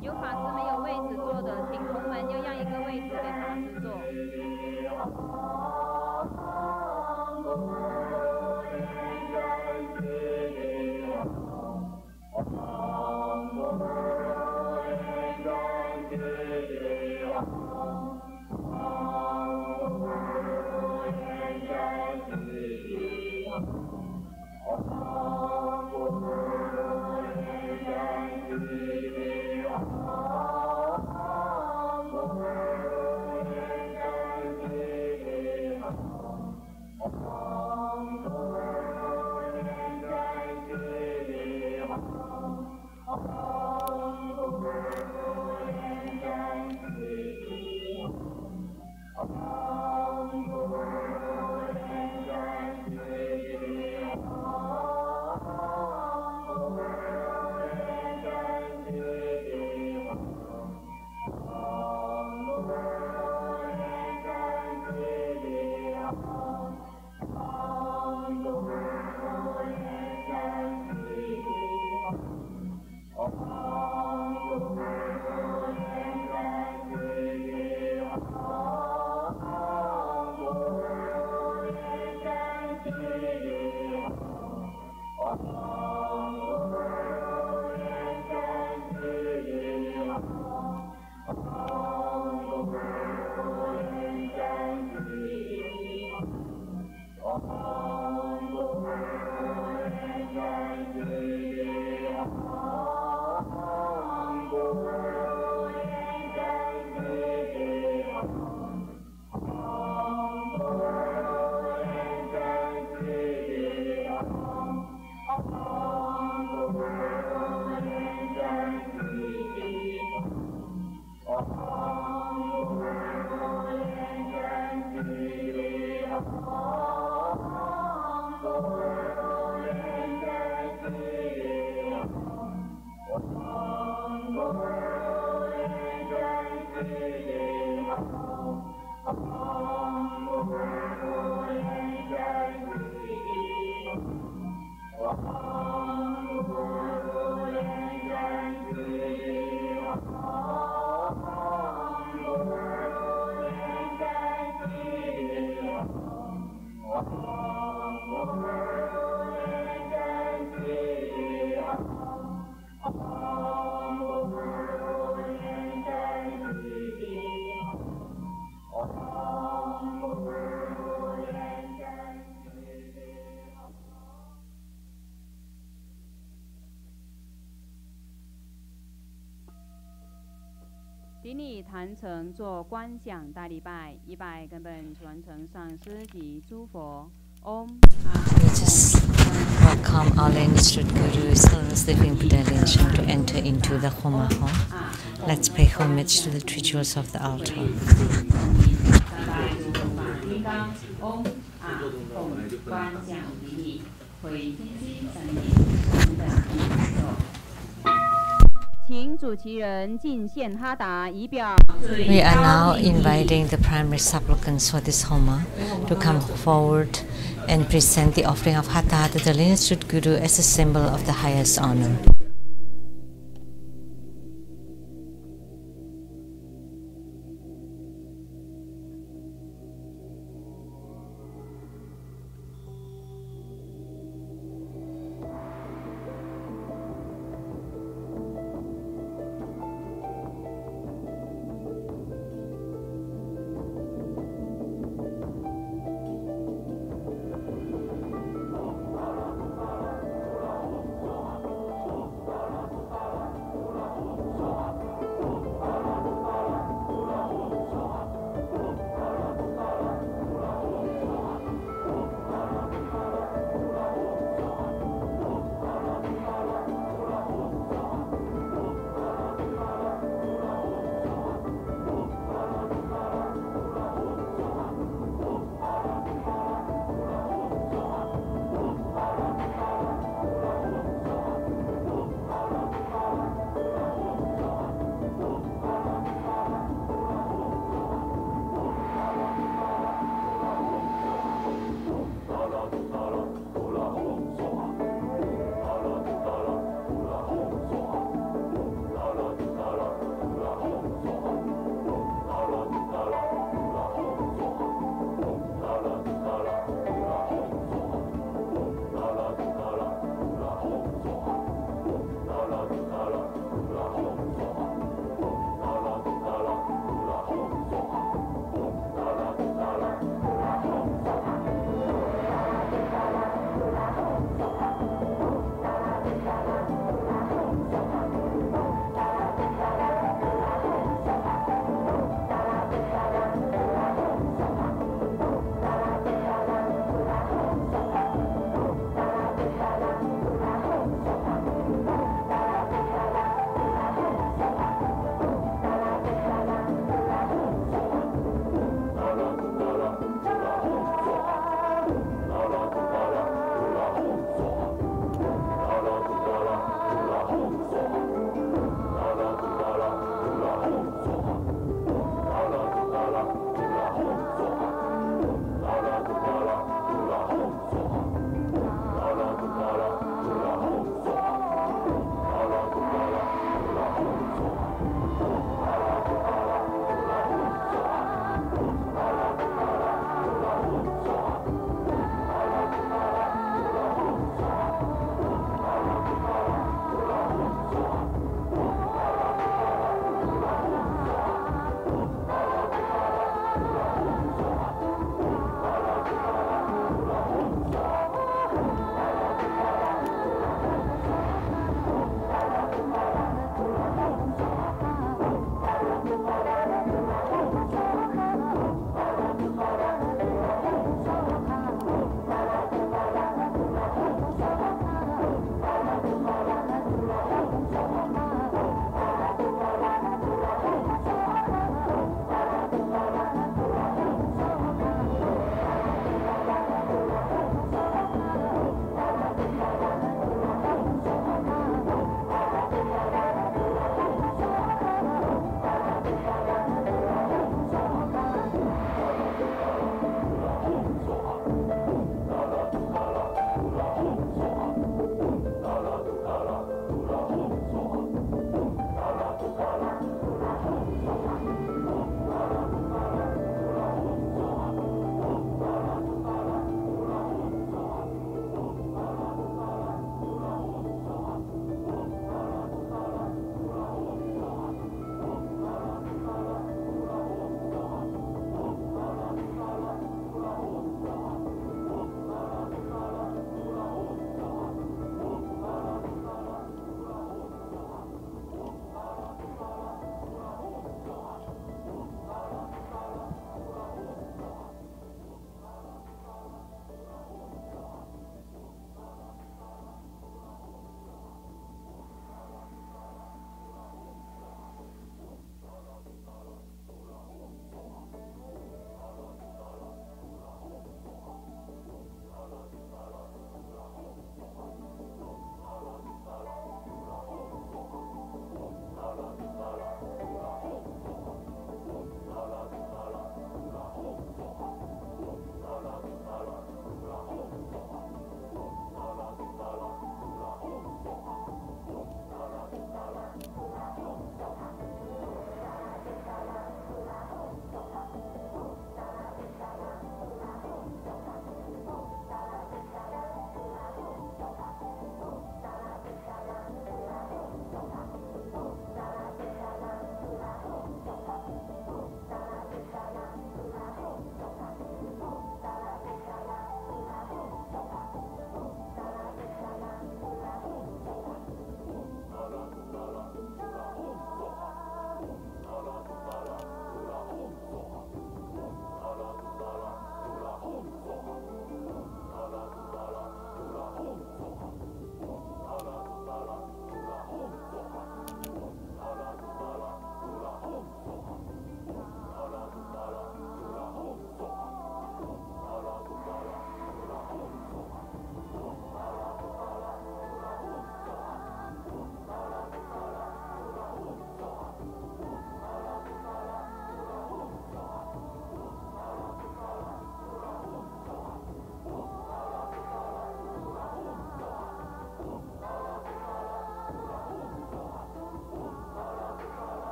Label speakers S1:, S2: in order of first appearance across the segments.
S1: 有法师没有位置坐的，请同门又让一个位置给法师坐。顶礼坛城做观想大礼拜，100根本传承上师及诸佛。Om。
S2: We just welcome our Lian-Sheng Guru's Holiness Living Buddha Lian-Sheng to enter into the Homa hall. Let's pay homage to the three jewels of the altar. We are now inviting the primary supplicants for this Homa to come forward and present the offering of Hatha to the Lian-Sheng Guru as a symbol of the highest honor.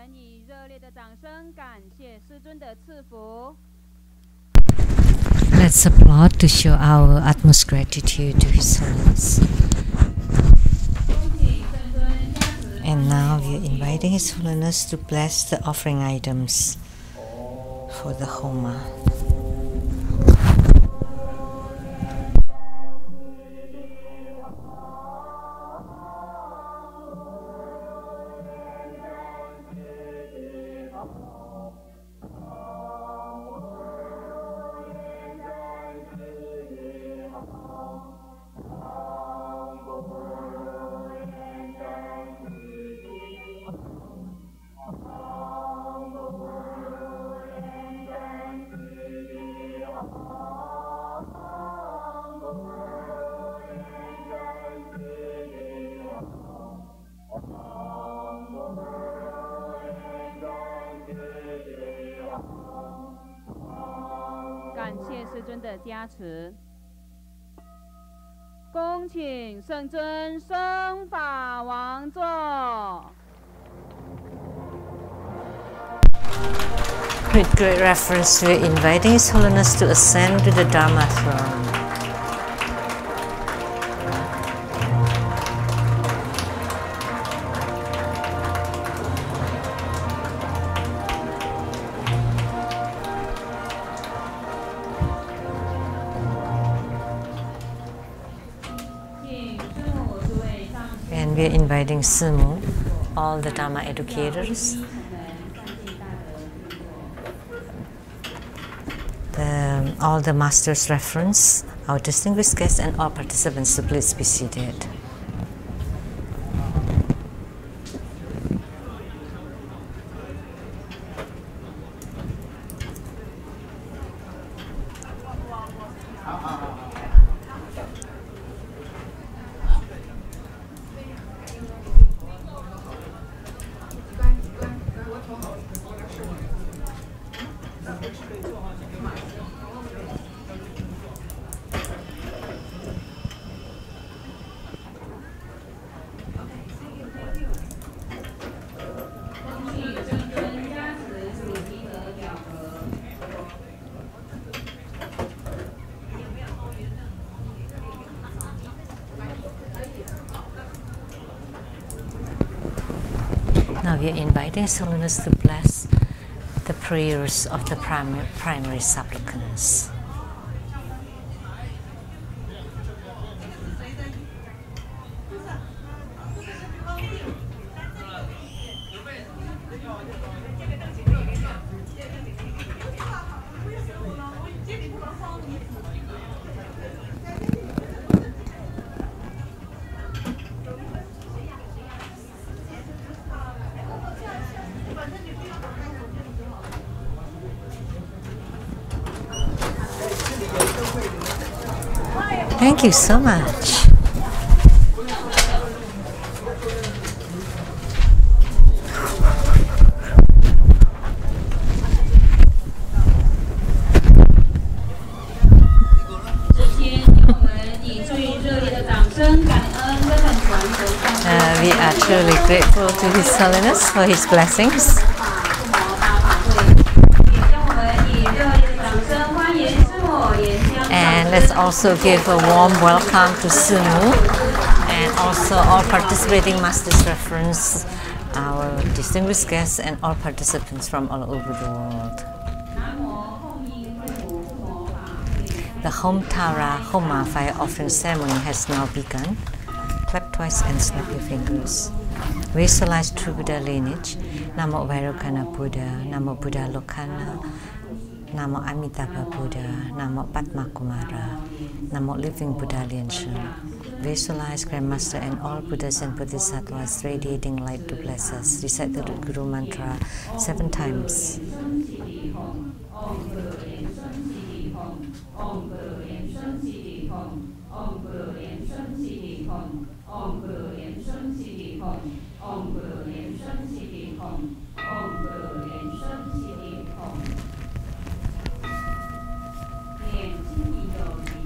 S1: 们以热烈的掌声感谢师尊的赐福。
S2: Let's applaud to show our utmost gratitude to His Holiness. And now we are inviting His Holiness to bless the offering items for the Homa.
S1: 感谢师尊的加持，恭请圣尊升法王座。
S2: With great reverence, we are inviting His Holiness to ascend to the Dharma throne. And we are inviting Simu, all the Dharma educators, all the Master's reference, our distinguished guests, and all participants to please be seated. Now we are inviting His Holiness to bless the prayers of the primary supplicants. Thank you so much. We are truly grateful to His Holiness for His blessings. And let's also give a warm welcome to Simu and also all participating Master's reference, our distinguished guests, and all participants from all over the world. The Homa fire offering ceremony has now begun. Clap twice and snap your fingers. Visualize true Buddha lineage. Namo Vairocana Buddha, Namo Buddha Lokana, Namo Amitabha Buddha, Namo Padma Kumara, Namo Living Buddha Lian-Sheng. Visualize Grandmaster and all Buddhas and Bodhisattvas radiating light to bless us. Recite the Guru Mantra 7 times.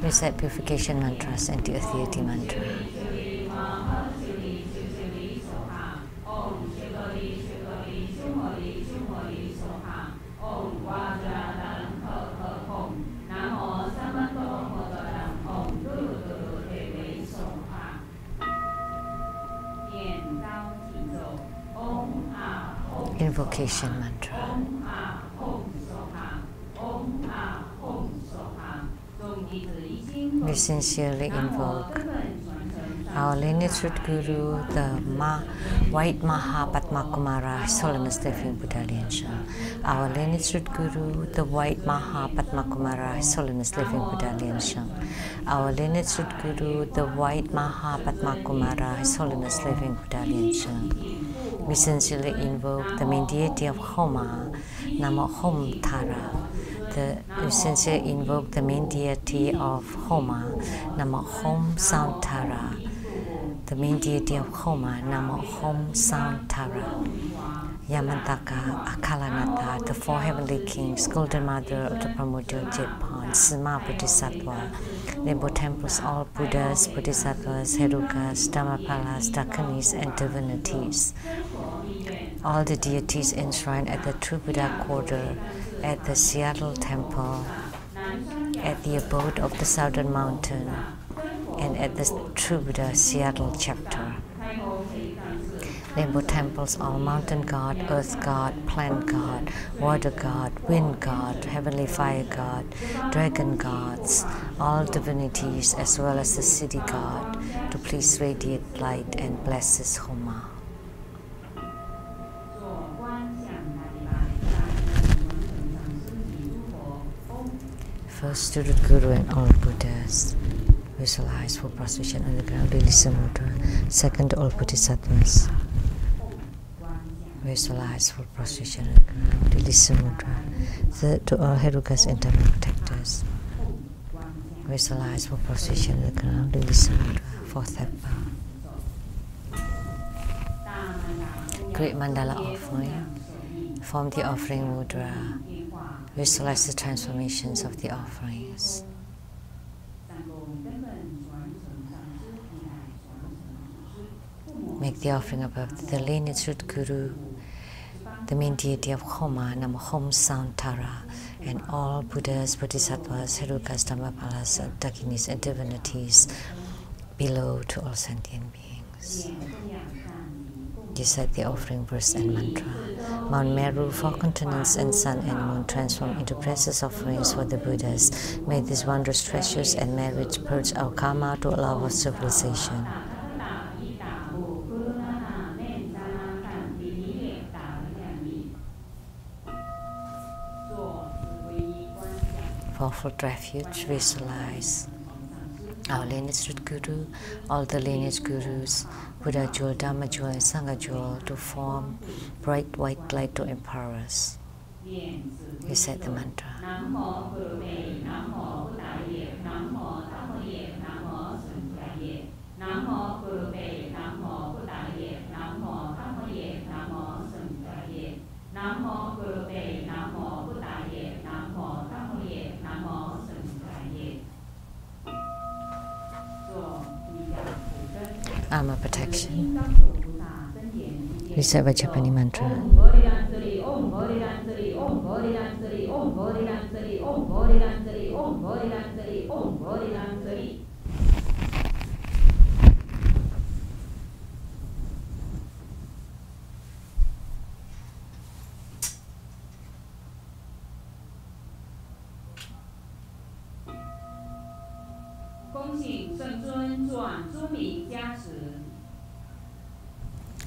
S2: Recite purification mantras and the authority mantra. Invocation mantra. We sincerely invoke our lineage root guru, the White Mahapadmakumara, His Holiness Living Buddha Lian-Sheng. Our lineage root guru, the White Mahapadmakumara, His Holiness Living Buddha Lian-Sheng. Our lineage root guru, the White Mahapadmakumara, His Holiness Living Buddha Lian-Sheng. We sincerely invoke the main deity of Homa, Namo Hom Tara. We sincerely invoke the main deity of Homa, Namo Hom Sound Tara. The main deity of Homa, Namo Hom Sound Tara. Yamantaka, Akalanata, the four heavenly kings, Golden Mother of the Primordial Jetpon, Sima Bodhisattva, Rainbow temples, all Buddhas, Bodhisattvas, Herukas, Dhammapalas, Dakanis, and divinities. All the deities enshrined at the True Buddha Quarter, at the Seattle Temple, at the abode of the Southern Mountain, and at the True Buddha Seattle Chapter. Rainbow temples, all mountain god, earth god, plant god, water god, wind god, heavenly fire god, dragon gods, all divinities as well as the city god, to please radiate light and bless his Homa. First to the Guru and all Buddhas. Visualize full prostration on the ground, release mudra. Second to all Bodhisattvas. Visualize full prostration on the ground, release mudra. Third to all Herukas and Dhamma protectors. Visualize full prostration on the ground, release mudra. Fourth bow. Great mandala offering. Form the offering mudra. Visualize the transformations of the offerings. Make the offering above the lineage root guru, the main deity of Homa, Namo Hom Sound Tara, and all Buddhas, Bodhisattvas, Herukas, Dhammapalas, Dakinis, and divinities below to all sentient beings. Recite the offering verse and mantra. Mount Meru, four continents, and sun and moon transform into precious offerings for the Buddhas. May these wondrous treasures and merits purge our karma to allow our civilization. For fourth refuge, visualize our lineage root guru, all the lineage gurus, Buddha jewel, Dhamma jewel, and Sangha jewel to form bright white light to empower us. Recite the mantra. Armor protection. Recite Vajrapani mantra.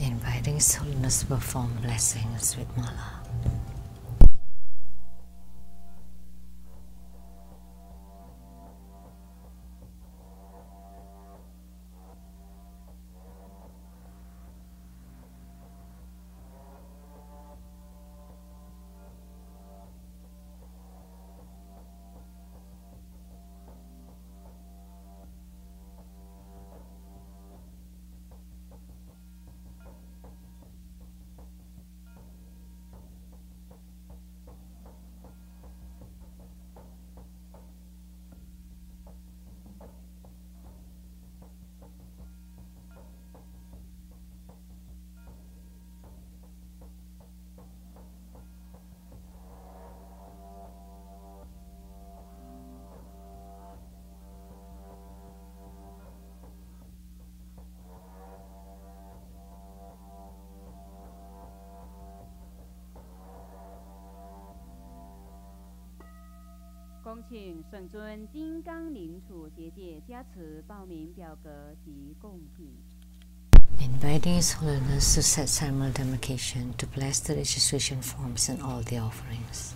S2: Inviting His Holiness to perform blessings with mala.
S1: 恭请圣尊金刚灵处结界加持报名表格及贡品。
S2: Inviting His Holiness to set ceremonial demarcation to bless the registration forms and all the offerings.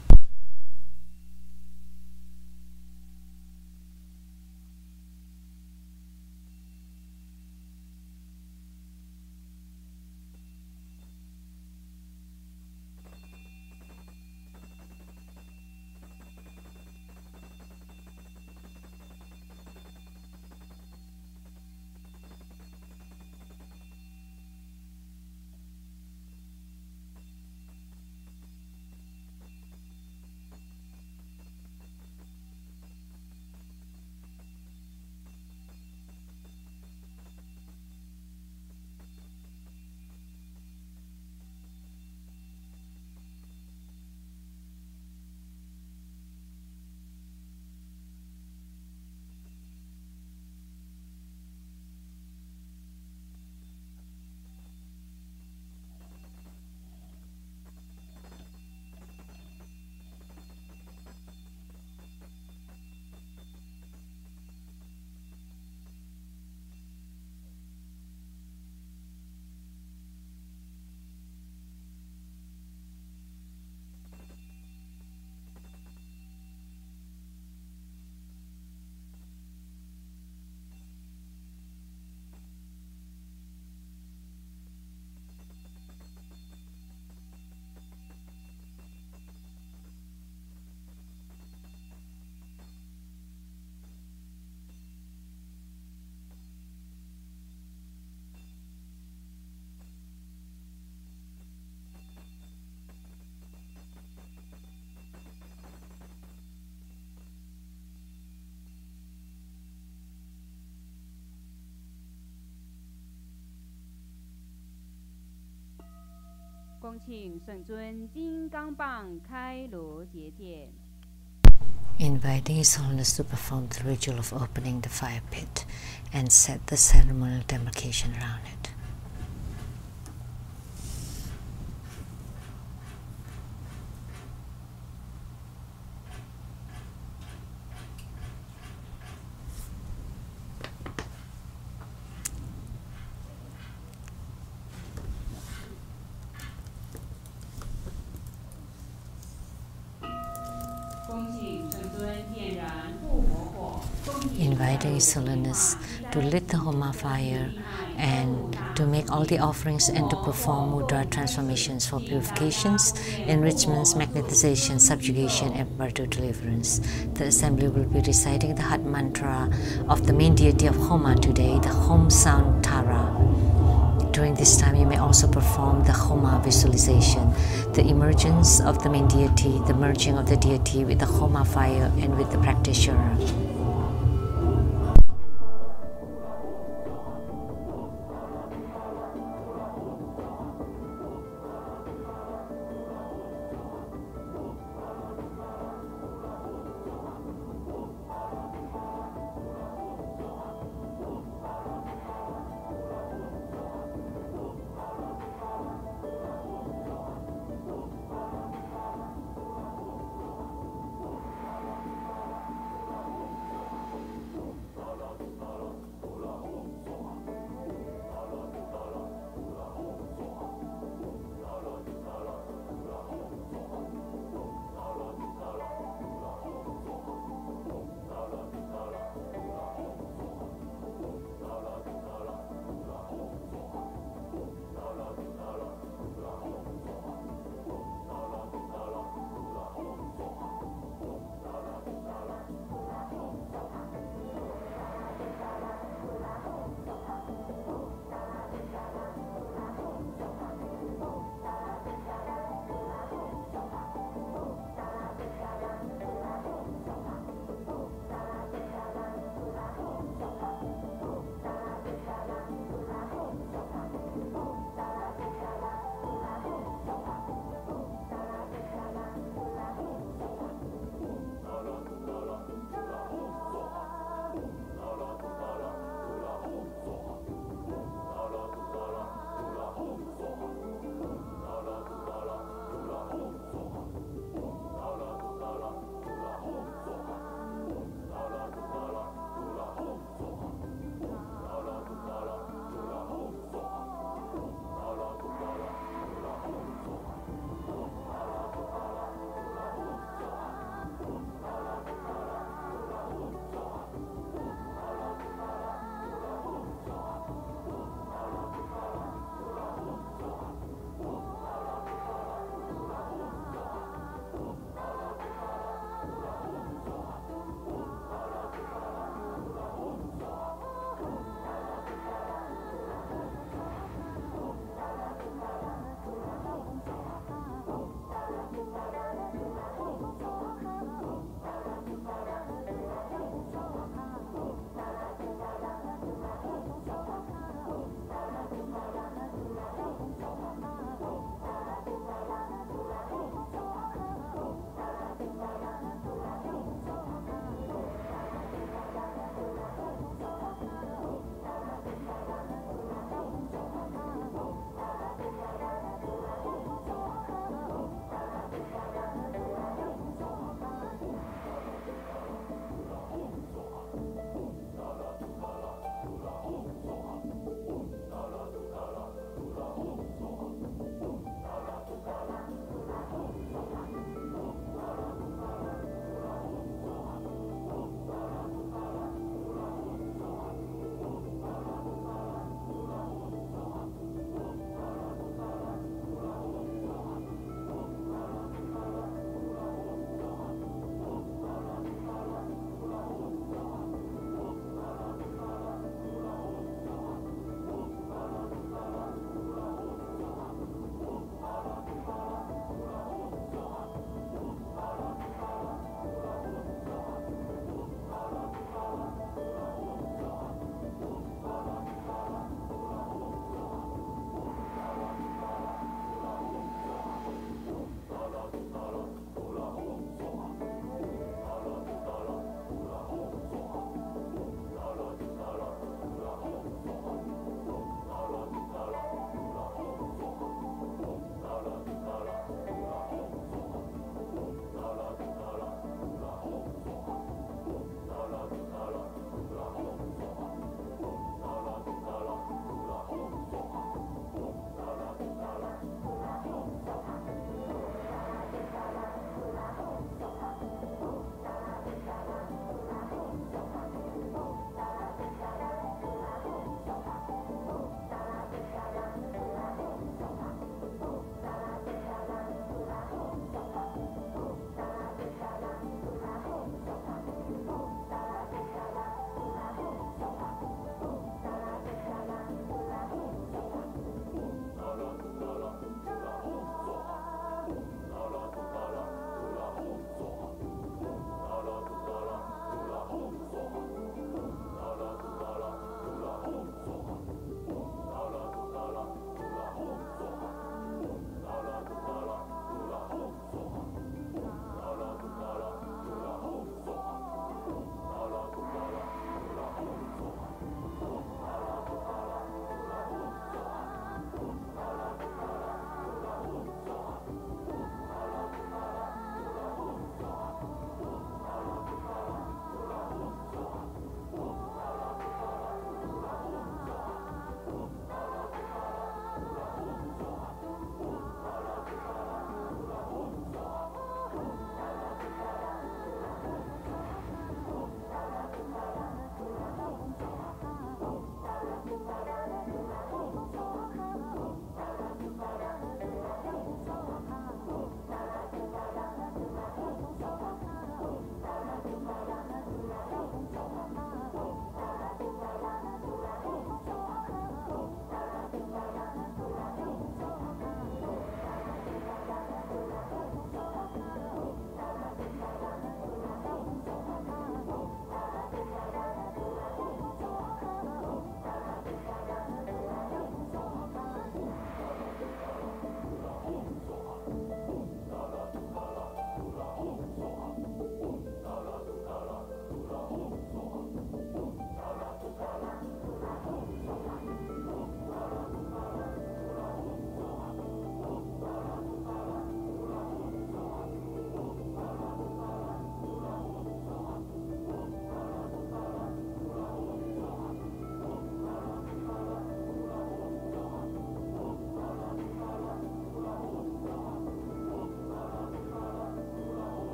S1: 恭请圣尊金刚棒开罗结界。
S2: Inviting His Holiness to perform the ritual of opening the fire pit and set the ceremonial demarcation around it. Inviting His Holiness to lit the Homa fire and to make all the offerings and to perform mudra transformations for purifications, enrichments, magnetization, subjugation, and birth deliverance. The assembly will be reciting the heart mantra of the main deity of Homa today, the Humsvaranatini. During this time, you may also perform the Homa visualization, the emergence of the main deity, the merging of the deity with the Homa fire and with the practitioner.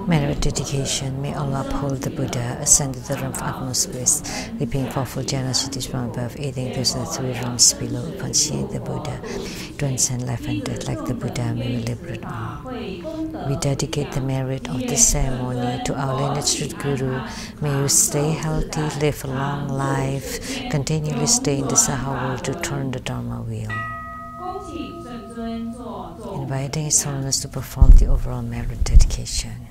S2: Merit dedication. May Allah uphold the Buddha, ascend to the realm of utmost bliss, reaping powerful generosities from above, aiding those in the 3 realms below, upon seeing the Buddha, transcend life and death like the Buddha, may we liberate all. We dedicate the merit of this ceremony to our lineage root Guru. May you stay healthy, live a long life, continually stay in the Saha world to turn the Dharma wheel. Inviting His Holiness to perform the overall merit dedication.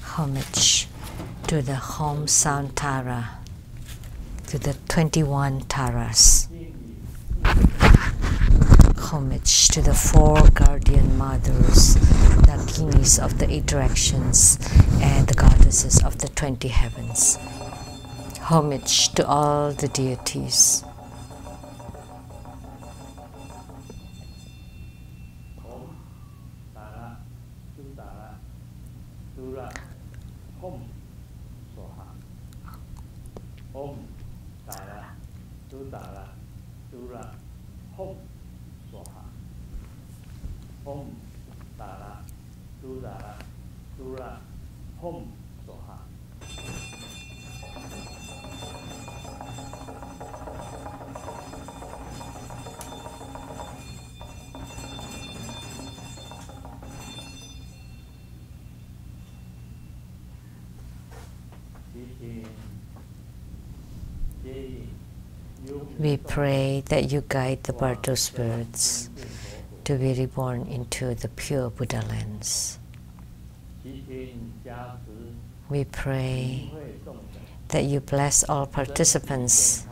S2: Homage to the Humsvaranatini, to the 21 Taras. Homage to the 4 guardian mothers, the kings of the 8 directions, and the goddesses of the 20 heavens. Homage to all the deities. We pray that you guide the Bardo spirits to be reborn into the pure Buddha lands. We pray that you bless all participants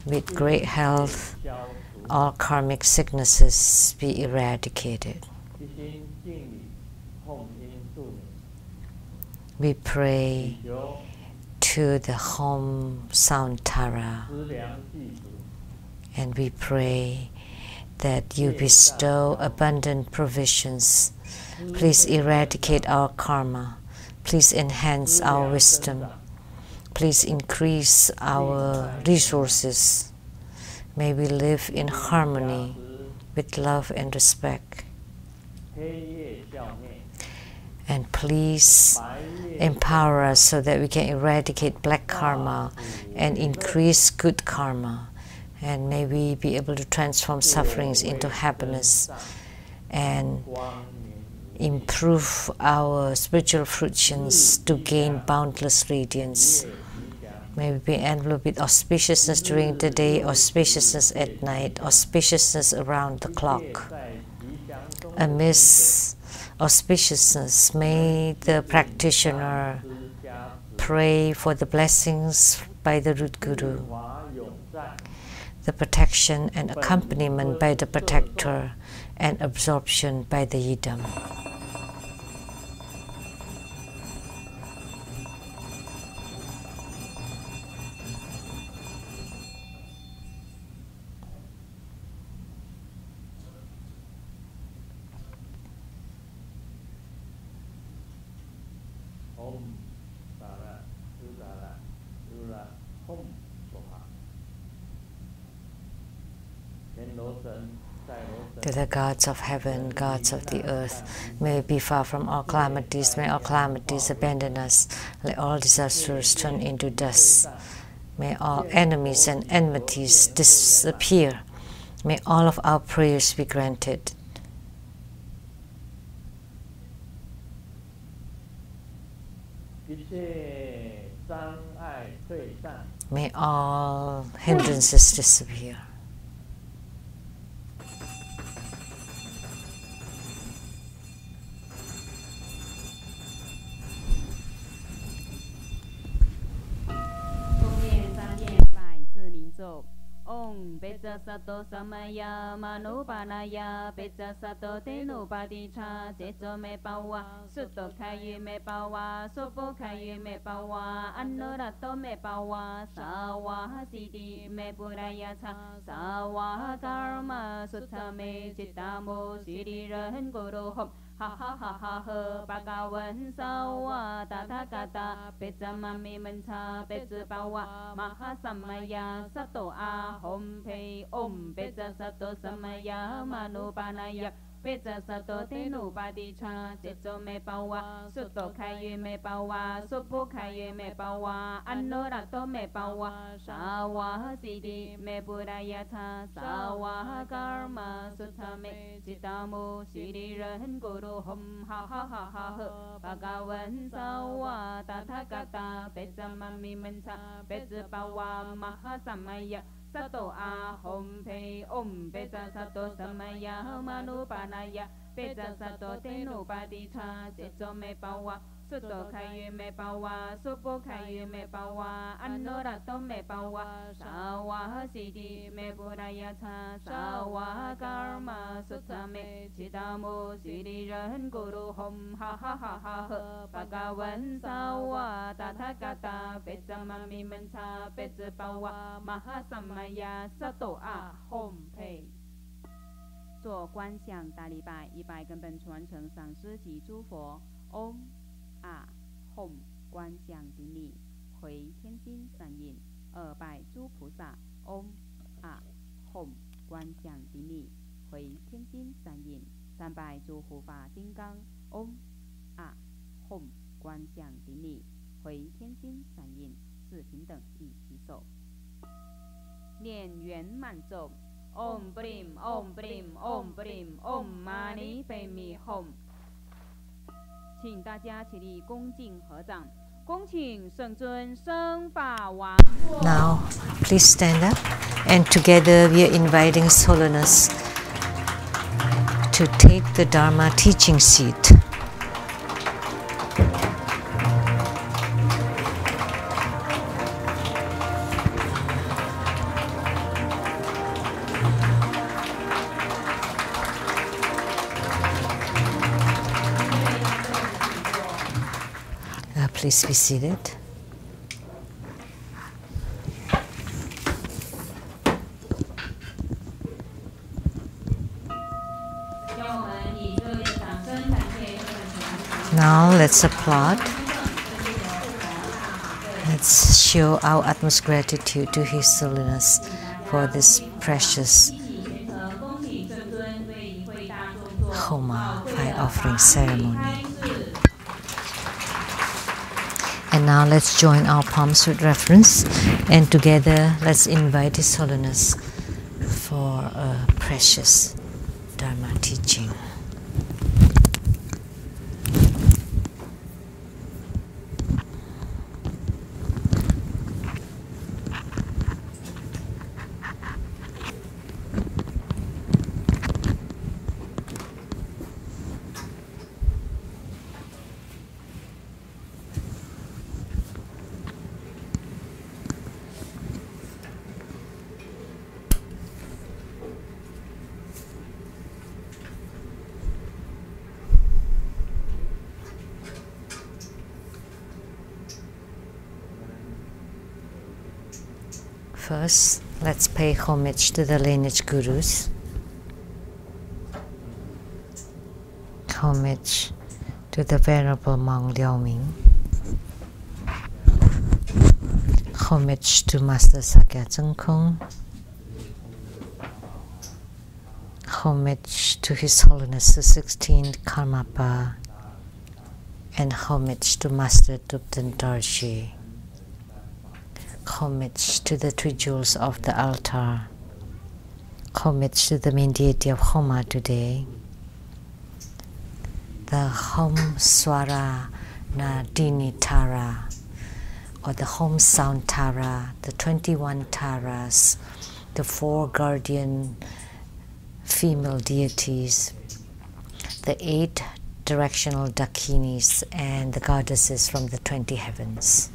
S2: with great health, all karmic sicknesses be eradicated. We pray to the Humsvaranatini, and we pray that you bestow abundant provisions. Please eradicate our karma. Please enhance our wisdom. Please increase our resources. May we live in harmony with love and respect. And please empower us so that we can eradicate black karma and increase good karma. And may we be able to transform sufferings into happiness and improve our spiritual fruitions to gain boundless radiance. May we be enveloped with auspiciousness during the day, auspiciousness at night, auspiciousness around the clock. Amidst auspiciousness, may the practitioner pray for the blessings by the root Guru, the protection and accompaniment by the protector, and absorption by the yidam. To the gods of heaven, gods of the earth, may we be far from all calamities, may all calamities abandon us, let all disasters turn into dust, may all enemies and enmities disappear, may all of our prayers be granted. May all hindrances disappear.
S1: Om Pecha Sato Samaya Manupanaya Pecha Sato Tenupadicha Checho Me Pawa Sutto Kayu Me Pawa Sopo Kayu Me Pawa Anurato Me Pawa Sawa Siddhi Me Purayacha Sawa Karma Sutta Me Chittamo Siddhi Ren Guru Hom Ha ha ha ha ha Bhagavan Sawa Tathagata Pecha Mami Mancha Pecha Pawa Mahasamaya Sato Ahom Pe Om Pecha Sato Samaya Manupanaya Pecha Sato Tenupadicha Checho Me Pawa Sutto Kayu Me Pawa Sopo Kayu Me Pawa Anurato Me Pawa Sawa Siddhi Me Purayacha Sawa Karma Sutta Me Chittamo Siddhi Ren Guru Hom Ha ha ha ha ha Bhagavan Sawa Tathagata Pecha Mami Mancha Pecha Pawa Mahasamaya Sato Ahom Pe Om Pecha Sato Samaya Manupanaya Pecha Sato Tenupadicha Checho Me Pawa Sutto Kayu Me Pawa Sopo Kayu Me Pawa Anurato Me Pawa Sawa Siddhi Me Purayacha Sawa Karma Sutta Me Chittamo Siddhi Ren Guru Hom Ha ha ha ha ha Bhagavan Sawa Tathagata Pecha Mami Mancha Pecha Pawa Mahasamaya Sato Ahom Pe 做观想大礼拜，100根本传承上师及诸佛。Om Ah Hom 观想顶礼，回天心善印，2拜诸菩萨。Om Ah Hom 观想顶礼，回天心善印，3拜诸护法金刚。Om Ah Hom 观想顶礼，回天心善印，4平等一起手，念圆满咒。Om Brim Om Brim Om Brim Om Mani Padme Hum， 请大家起立恭敬合掌，恭请圣尊生法王。
S2: Now, please stand up, and together we are inviting His Holiness to take the Dharma teaching seat. Please be seated. Now let's applaud. Let's show our utmost gratitude to His Holiness for this precious Homa fire offering ceremony. And now let's join our palms with reverence, and together let's invite His Holiness for a precious Dharma teaching. First, let's pay homage to the lineage gurus. Homage to the Venerable Monk Liao-ming. Homage to Master Sakya Tsongkhong. Homage to His Holiness the 16th Karmapa. And homage to Master Thubten Dorje. Homage to the 3 jewels of the altar. Homage to the main deity of Homa today, the Humsvaranatini Tara, or the Home Sound Tara, the 21 Taras, the 4 guardian female deities, the 8 directional Dakinis, and the goddesses from the 20 heavens.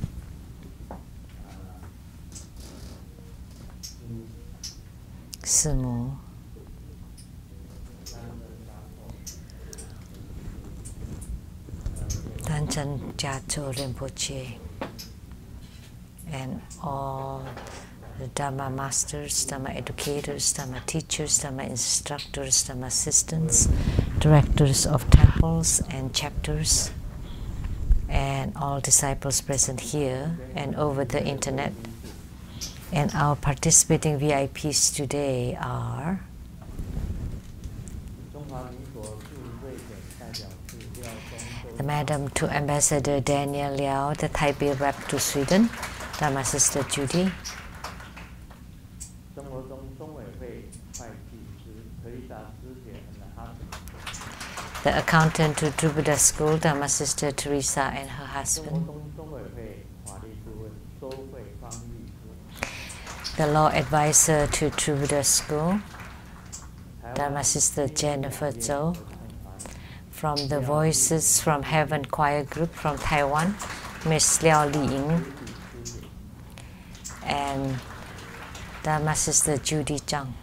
S2: Sumo, Tanchen Jato Rinpoche, and all the Dharma masters, Dharma educators, Dharma teachers, Dharma instructors, Dharma assistants, directors of temples and chapters, and all disciples present here and over the internet. And our participating VIPs today are the Madam to Ambassador Daniel Liao, the Taipei rep to Sweden, Dharma Sister Judy, the accountant to True Buddha School, Dharma Sister Teresa and her husband, the law advisor to True Buddha School, Dharma Sister Jennifer Zhou, from the Voices from Heaven Choir Group from Taiwan, Miss Liao Ling, and Dharma Sister Judy Zhang.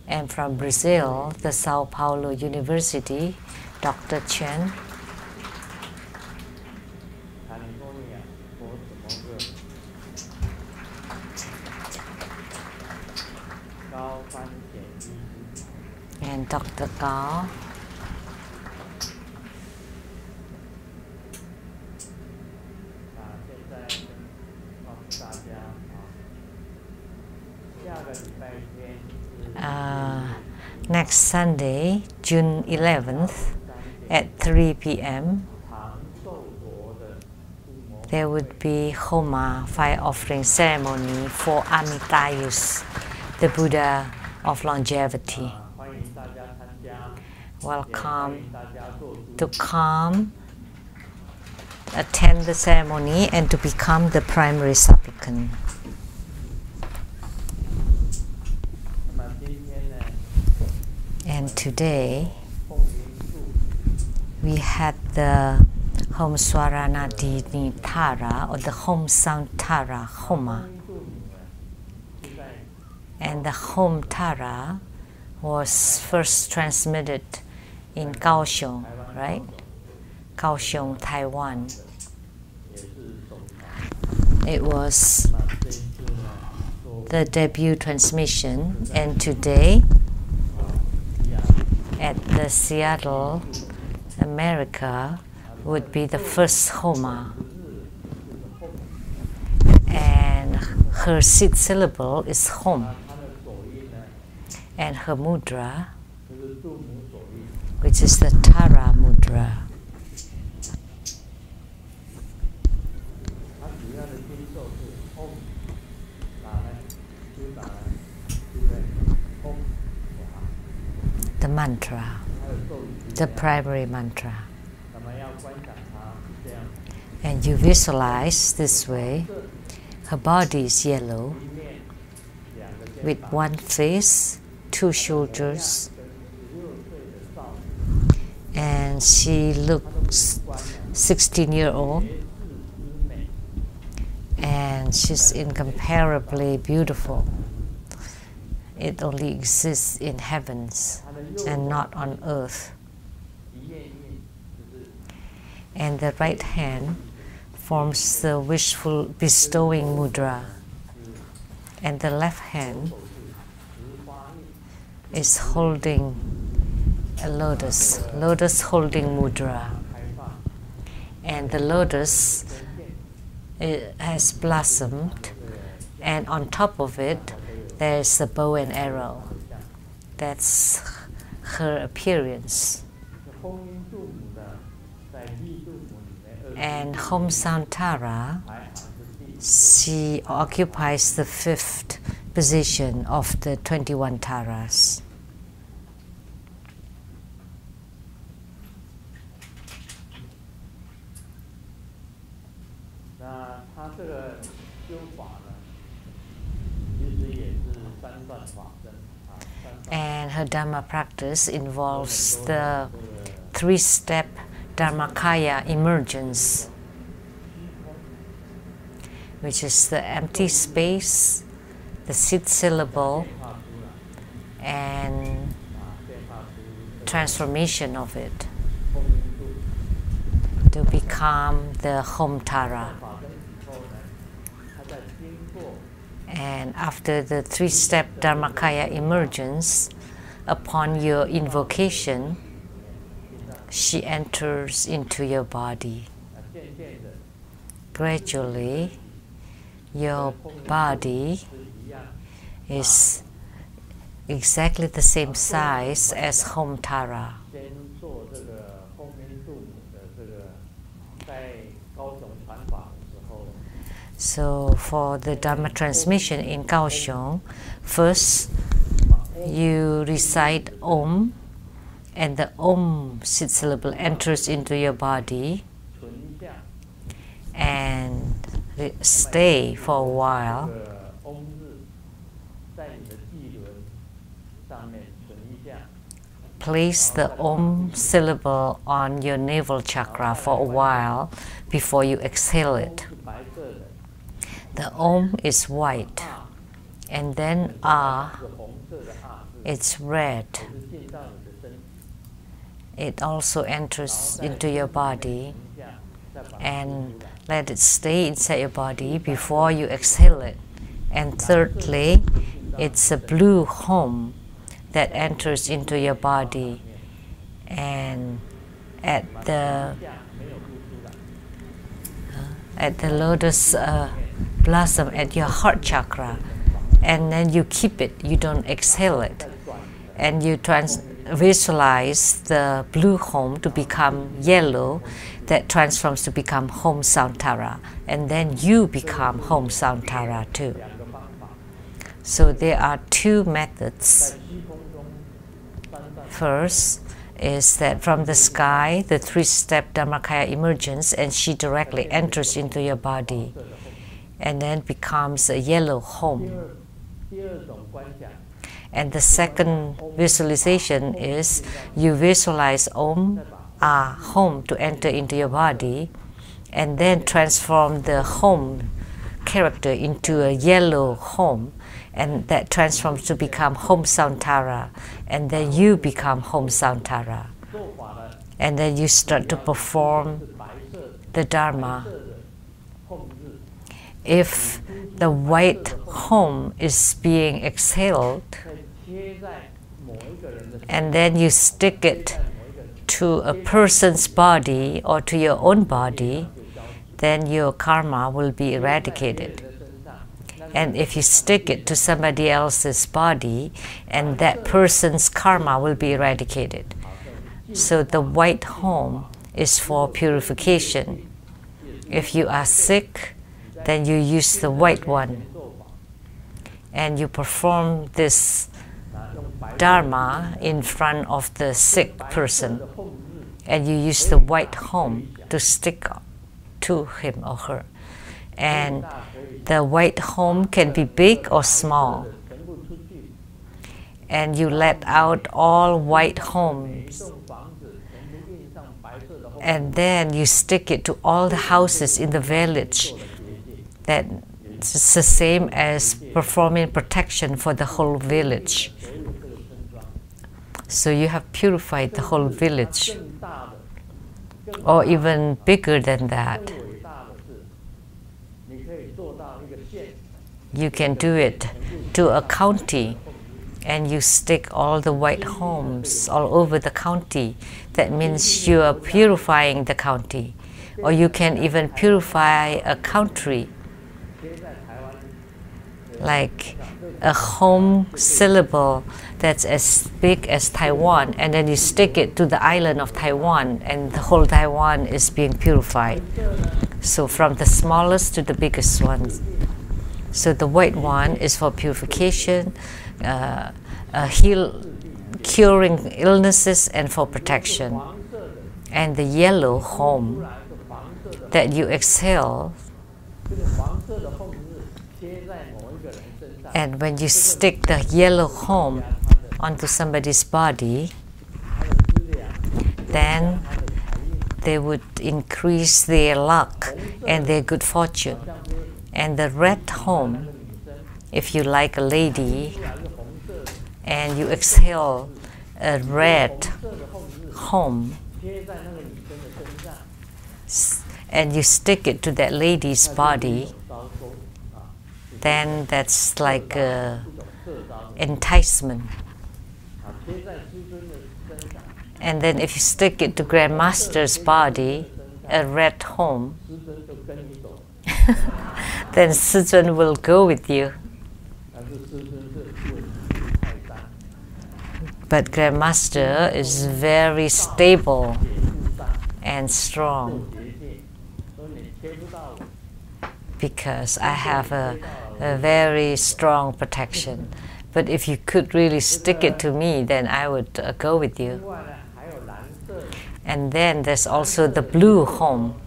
S2: And from Brazil, the Sao Paulo University, Dr. Chen. And Dr. Gao. Next Sunday, June 11th at 3 p.m. there would be Homa fire offering ceremony for Amitayus, the Buddha of longevity. Welcome to come, attend the ceremony, and to become the primary supplicant. And today we had the Humsvaranatini Tara, or the Home Sound Tara Homa. And the Home Tara was first transmitted in Kaohsiung, right? Kaohsiung, Taiwan. It was the debut transmission, and today at the Seattle, America, would be the first Homa. And her seed syllable is Hom. And her mudra, which is the Tara mudra. The mantra, the primary mantra. And you visualize this way. Her body is yellow with one face, two shoulders, and she looks 16-year-old, and she's incomparably beautiful. It only exists in heavens and not on earth. And the right hand forms the wishful bestowing mudra, and the left hand is holding a lotus holding mudra. And the lotus has blossomed, and on top of it there's a bow and arrow. That's her appearance. And Hom Santara, she occupies the 5th position of the 21 Taras. And her Dharma practice involves the 3-step Dharmakaya emergence, which is the empty space, the 6th syllable and transformation of it to become the Homtara. And after the 3-step Dharmakaya emergence, upon your invocation, she enters into your body. Gradually, your body is exactly the same size as Homtara. So for the Dharma transmission in Kaohsiung, first you recite Om, and the Om 6th syllable enters into your body and stay for a while. Place the Om syllable on your navel chakra for a while before you exhale it. The Om is white, and then Ah, it's red. It also enters into your body, and let it stay inside your body before you exhale it. And thirdly, it's a blue Hom that enters into your body, and at the lotus blossom at your heart chakra, and then you keep it, you don't exhale it, and you visualize the blue Hom to become yellow, that transforms to become Humsvaranatini, and then you become Humsvaranatini too. So there are 2 methods. First is that from the sky, the 3-step Dharmakaya emergence, and she directly enters into your body and then becomes a yellow Hom. And the second visualization is you visualize Om, Ah, Hom to enter into your body, and then transform the Hom character into a yellow Hom, and that transforms to become Humsvaranatini, and then you become Humsvaranatini. And then you start to perform the Dharma. If the white Hom is being exhaled, and then you stick it to a person's body or to your own body, then your karma will be eradicated. And if you stick it to somebody else's body, and that person's karma will be eradicated. So the white Hom is for purification. If you are sick, then you use the white one, and you perform this Dharma in front of the sick person, and you use the white Hom to stick to him or her. And the white Hom can be big or small, and you let out all white Homs, and then you stick it to all the houses in the village. That's the same as performing protection for the whole village. So you have purified the whole village, or even bigger than that. You can do it to a county, and you stick all the white Homs all over the county. That means you are purifying the county. Or you can even purify a country, like a Hom syllable that's as big as Taiwan, and then you stick it to the island of Taiwan, and the whole Taiwan is being purified. So from the smallest to the biggest ones. So the white one is for purification, curing illnesses, and for protection. And the yellow Hom that you exhale, and when you stick the yellow Hom onto somebody's body, then they would increase their luck and their good fortune. And the red Hom if you like a lady and you exhale a red home and you stick it to that lady's body, then that's like enticement. And then if you stick it to Grandmaster's body, a red home, then Sijun will go with you. But Grandmaster is very stable and strong because I have a very strong protection. But if you could really stick it to me, then I would go with you. And then there's also the blue home,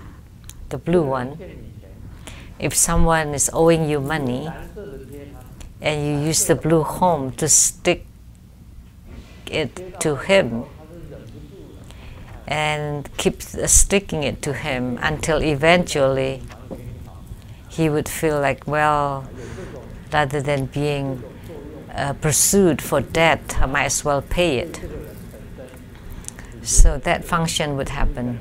S2: the blue one. If someone is owing you money and you use the blue home to stick it to him and keep sticking it to him until eventually he would feel like, well, rather than being pursued for debt, I might as well pay it. So that function would happen.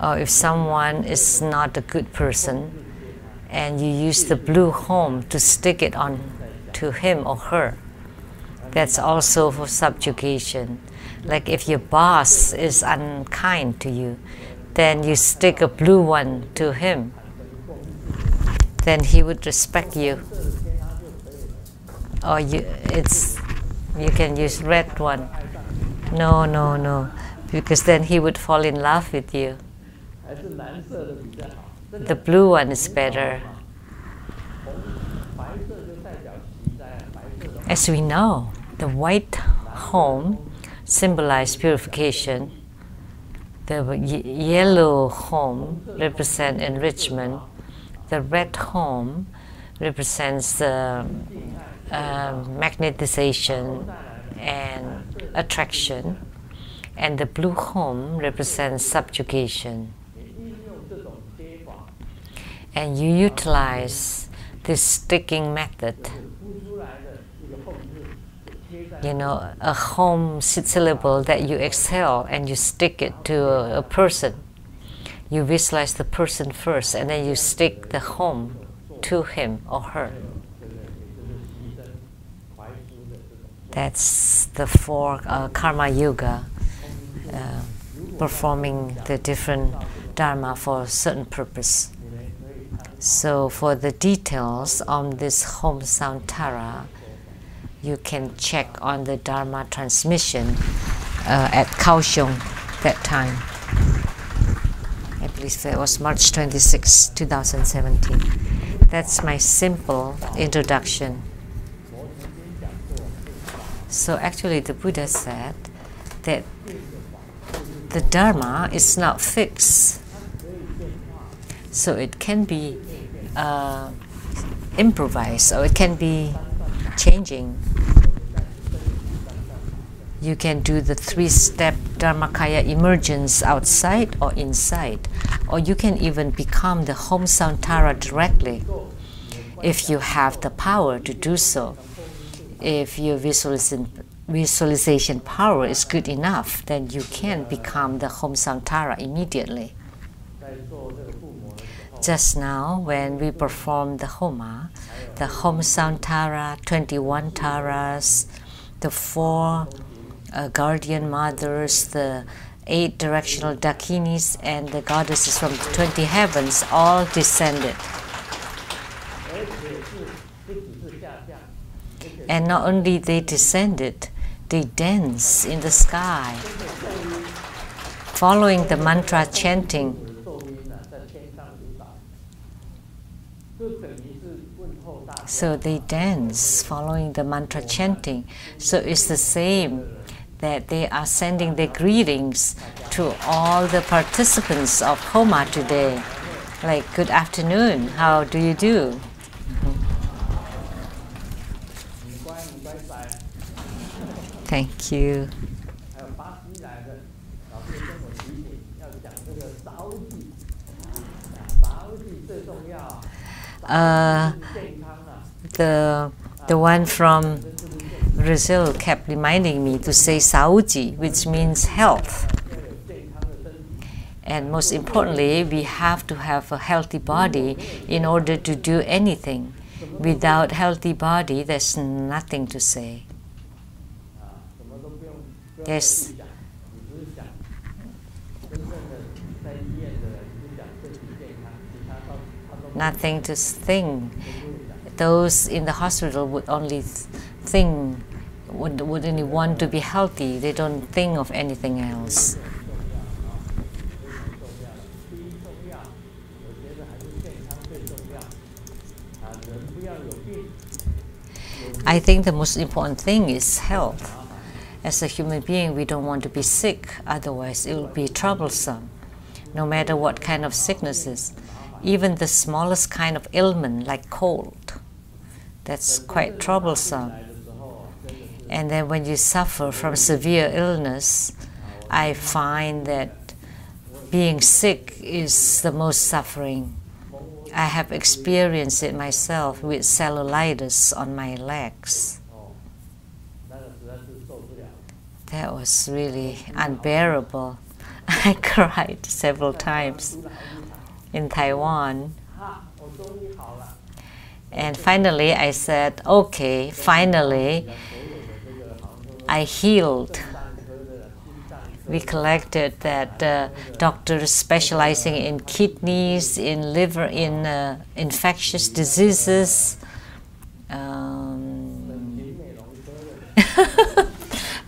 S2: Or if someone is not a good person and you use the blue home to stick it on to him or her, that's also for subjugation. Like if your boss is unkind to you, then you stick a blue one to him, then he would respect you. Or you can use red one. No, because then he would fall in love with you. The blue one is better. As we know, the white home symbolizes purification. The yellow home represents enrichment. The red home represents magnetization and attraction, and the blue home represents subjugation. And you utilize this sticking method. You know, a home syllable that you exhale and you stick it to a person. You visualize the person first and then you stick the home to him or her. That's the four karma yoga, performing the different dharma for a certain purpose. So for the details on this Humsvaranatini, you can check on the dharma transmission at Kaohsiung that time. I believe that was March 26, 2017. That's my simple introduction. So actually the Buddha said that the Dharma is not fixed. So it can be improvised or it can be changing. You can do the three-step Dharmakaya emergence outside or inside. Or you can even become the Humsvaranatini directly if you have the power to do so. If your visualization power is good enough, then you can become the Humsvaranatini immediately. Just now, when we performed the Homa, the Humsvaranatini, 21 Taras, the 4 guardian mothers, the 8 directional Dakinis, and the goddesses from the 20 heavens all descended. And not only they descended, they danced in the sky, following the mantra chanting. So they dance following the mantra chanting. So it's the same that they are sending their greetings to all the participants of Homa today. Like, good afternoon, how do you do? Thank you. the one from Brazil kept reminding me to say saúde, which means health. And most importantly, we have to have a healthy body in order to do anything. Without healthy body, there's nothing to say. There's nothing to think. Those in the hospital would only would only want to be healthy. They don't think of anything else. I think the most important thing is health. As a human being, we don't want to be sick, otherwise it will be troublesome. No matter what kind of sicknesses, even the smallest kind of ailment like cold, that's quite troublesome. And then when you suffer from severe illness, I find that being sick is the most suffering. I have experienced it myself with cellulitis on my legs. That was really unbearable. I cried several times in Taiwan. And finally I said, okay, finally I healed. We collected that doctors specializing in kidneys, in liver, in infectious diseases,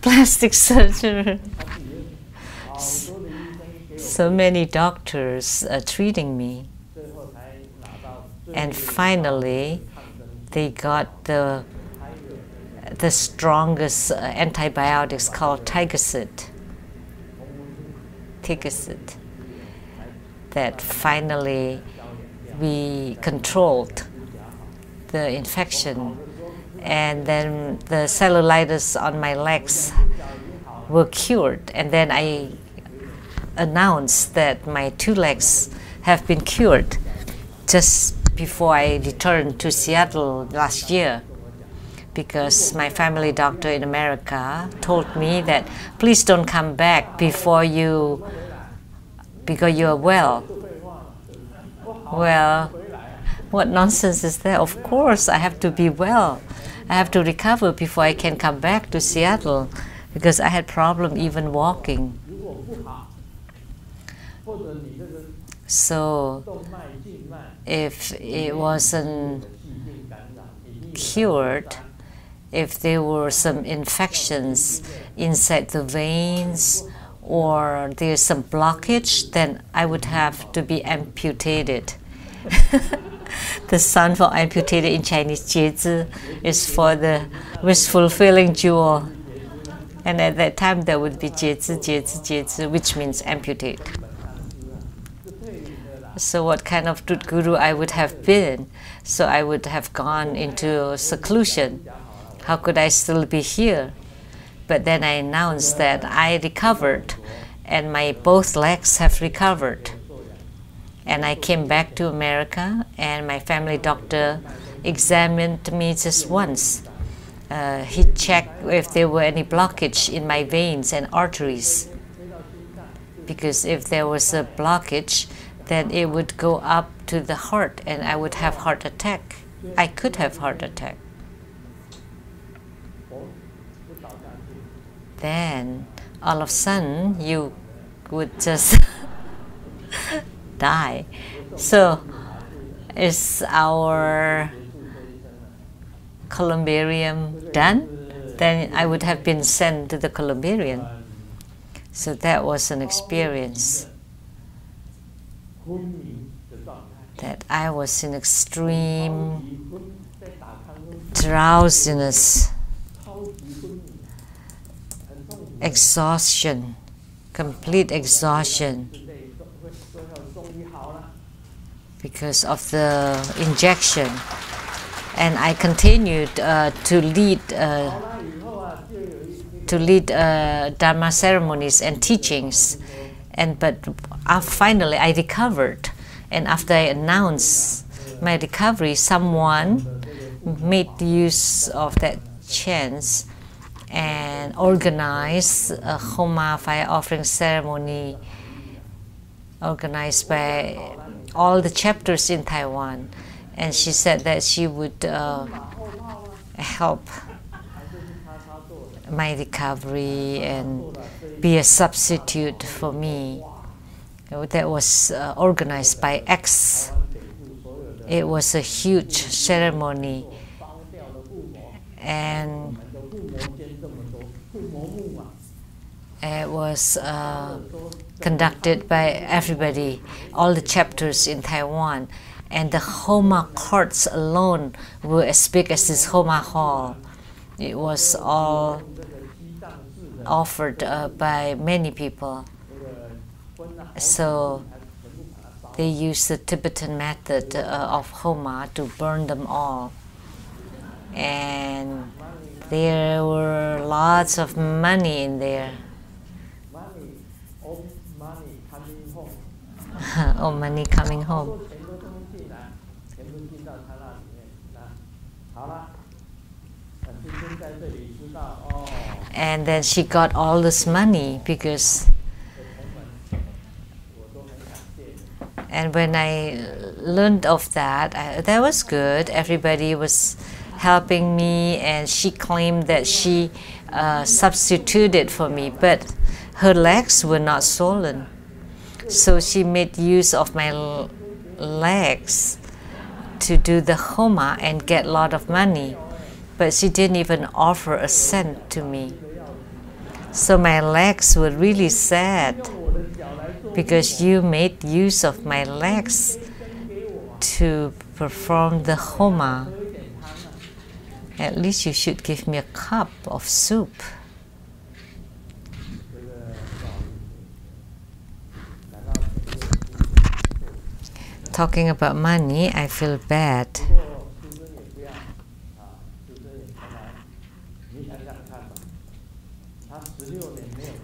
S2: plastic surgery. So many doctors treating me. And finally, they got the strongest antibiotics called Tigacid, that finally we controlled the infection, and then the cellulitis on my legs were cured, and then I announced that my 2 legs have been cured just before I returned to Seattle last year, because my family doctor in America told me that please don't come back because you are well. Well, what nonsense is that? Of course I have to be well. I have to recover before I can come back to Seattle, because I had problem even walking. So if it wasn't cured, if there were some infections inside the veins or there's some blockage, then I would have to be amputated. The sun for amputated in Chinese, 节字, is for the wish-fulfilling jewel. And at that time there would be 节字, 节字, 节字, which means amputate. So what kind of guru I would have been? So I would have gone into seclusion. How could I still be here? But then I announced that I recovered, and my both legs have recovered. And I came back to America, and my family doctor examined me just once. He checked if there were any blockage in my veins and arteries, because if there was a blockage, then it would go up to the heart and I would have heart attack. I could have heart attack. Then all of a sudden you would just die. So is our columbarium done? Then I would have been sent to the columbarium. So that was an experience that I was in extreme drowsiness, exhaustion, complete exhaustion because of the injection. And I continued to lead Dharma ceremonies and teachings, but finally I recovered. And after I announced my recovery, someone made use of that chance and organized a Homa fire offering ceremony organized by all the chapters in Taiwan. And she said that she would help my recovery and be a substitute for me. That was organized by X. It was a huge ceremony, and it was conducted by everybody, all the chapters in Taiwan, and the Homa courts alone were as big as this Homa hall. It was all offered by many people. So they used the Tibetan method of Homa to burn them all. And there were lots of money in there. Oh, money coming home. And then she got all this money because, and when I learned of that, that was good. Everybody was helping me, and she claimed that she substituted for me, but her legs were not swollen. So she made use of my legs to do the Homa and get a lot of money. But she didn't even offer a cent to me. So my legs were really sad because you made use of my legs to perform the Homa. At least you should give me a cup of soup. Talking about money, I feel bad.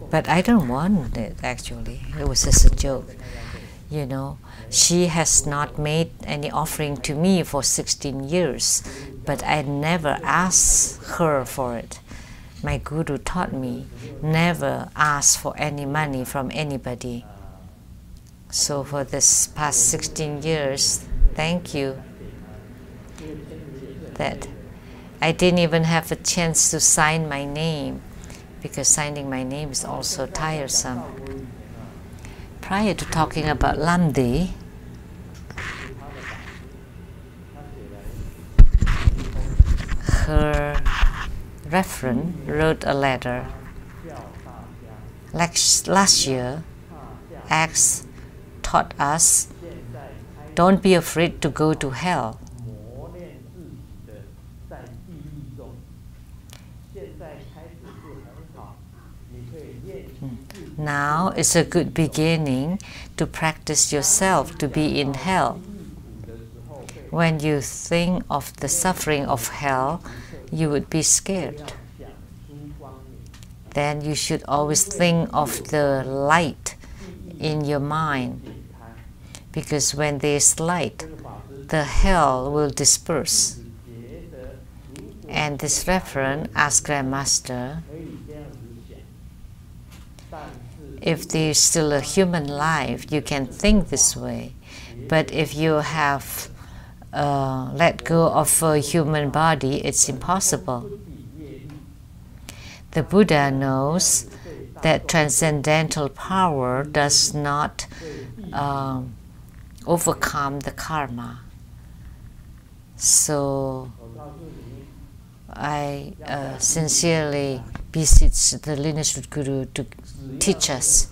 S2: But I don't want it, actually. It was just a joke. You know, she has not made any offering to me for 16 years, but I never asked her for it. My guru taught me never ask for any money from anybody. So for this past 16 years, thank you. That I didn't even have a chance to sign my name, because signing my name is also tiresome. Prior to talking about Lamdre, her referent wrote a letter. Last year, X taught us, don't be afraid to go to hell. Now is a good beginning to practice yourself to be in hell. When you think of the suffering of hell, you would be scared. Then you should always think of the light in your mind, because when there is light, the hell will disperse. And this referent asked Grandmaster, if there is still a human life, you can think this way. But if you have let go of a human body, it's impossible. The Buddha knows that transcendental power does not overcome the karma. So I sincerely beseech the lineage Guru to teach us.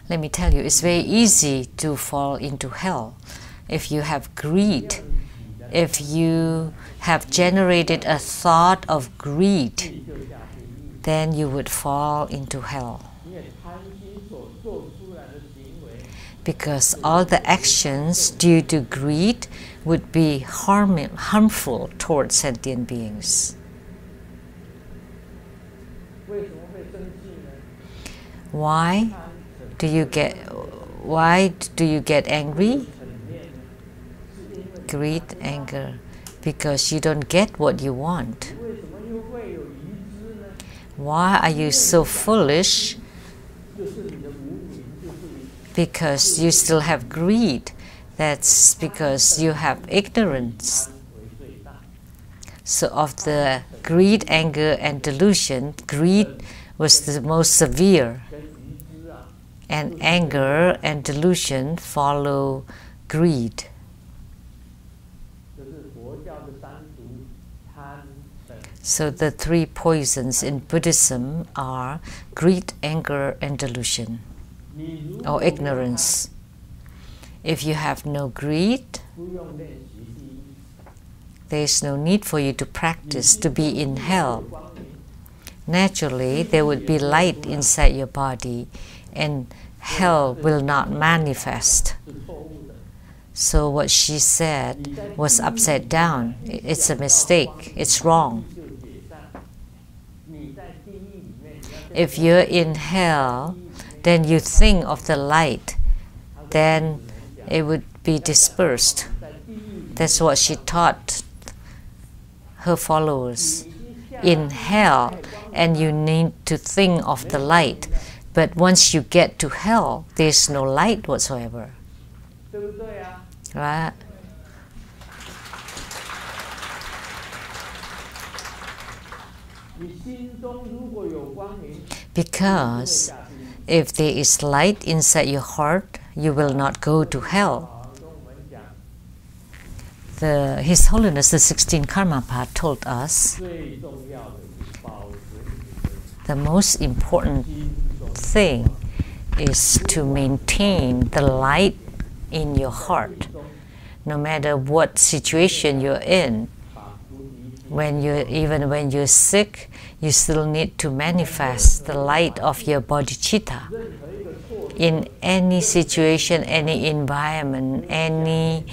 S2: Let me tell you, it's very easy to fall into hell. If you have greed, if you have generated a thought of greed, then you would fall into hell. Because all the actions due to greed would be harmful towards sentient beings. Why do you get angry? Greed, anger. because you don't get what you want. Why are you so foolish? Because you still have greed. That's because you have ignorance. So of the greed, anger, and delusion, greed was the most severe. And anger and delusion follow greed. So the three poisons in Buddhism are greed, anger, and delusion, or ignorance. If you have no greed, there is no need for you to practice to be in hell. Naturally, there would be light inside your body, and hell will not manifest. So what she said was upside down. It's a mistake. It's wrong. If you're in hell, then you think of the light, then it would be dispersed. That's what she taught her followers. In hell, and you need to think of the light. But once you get to hell, there's no light whatsoever. Right? Because if there is light inside your heart, you will not go to hell. His Holiness the 16th Karmapa told us the most important thing is to maintain the light in your heart, no matter what situation you're in. Even when you're sick, you still need to manifest the light of your bodhicitta. In any situation, any environment, any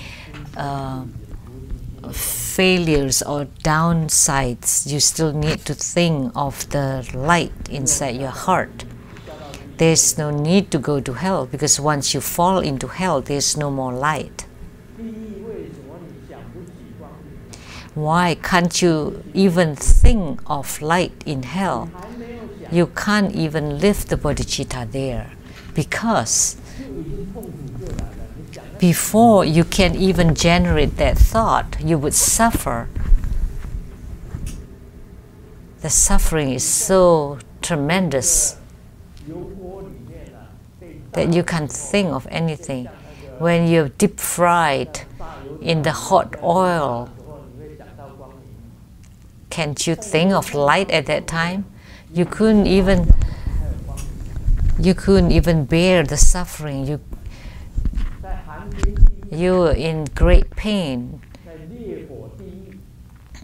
S2: failures or downsides, you still need to think of the light inside your heart. There's no need to go to hell, because once you fall into hell, there's no more light. Why can't you even think of light in hell? You can't even lift the bodhicitta there, because before you can even generate that thought, you would suffer. The suffering is so tremendous that you can't think of anything. When you're deep fried in the hot oil, can't you think of light at that time? You couldn't even bear the suffering. You were in great pain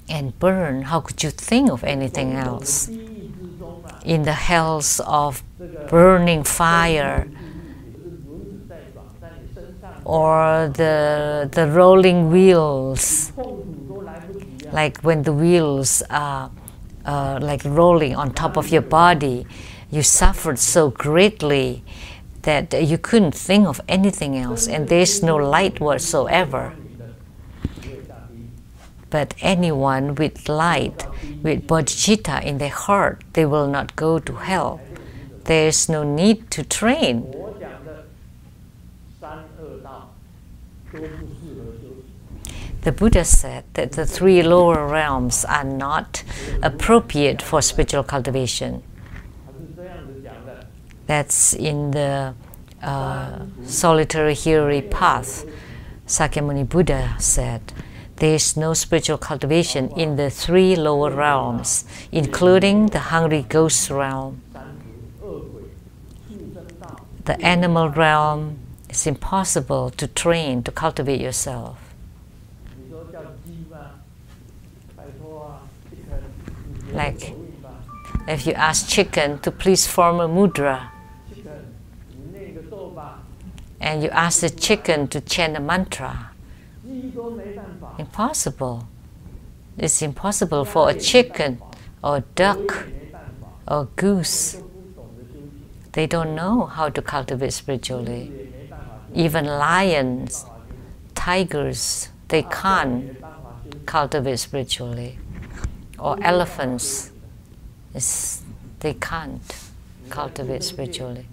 S2: and burn. How could you think of anything else? In the hells of burning fire, or the rolling wheels, like when the wheels are like rolling on top of your body, you suffered so greatly that you couldn't think of anything else, and there's no light whatsoever. But anyone with light, with bodhicitta in their heart, they will not go to hell. There's no need to train. The Buddha said that the three lower realms are not appropriate for spiritual cultivation. That's in the solitary hierarchy path. Sakyamuni Buddha said, there is no spiritual cultivation in the three lower realms, including the hungry ghost realm. The animal realm, it's impossible to train, to cultivate yourself. Like, if you ask chicken to please form a mudra, and you ask the chicken to chant a mantra, impossible. It's impossible for a chicken or duck or goose. They don't know how to cultivate spiritually. Even lions, tigers, they can't. cultivate spiritually. Or elephants, they can't cultivate spiritually.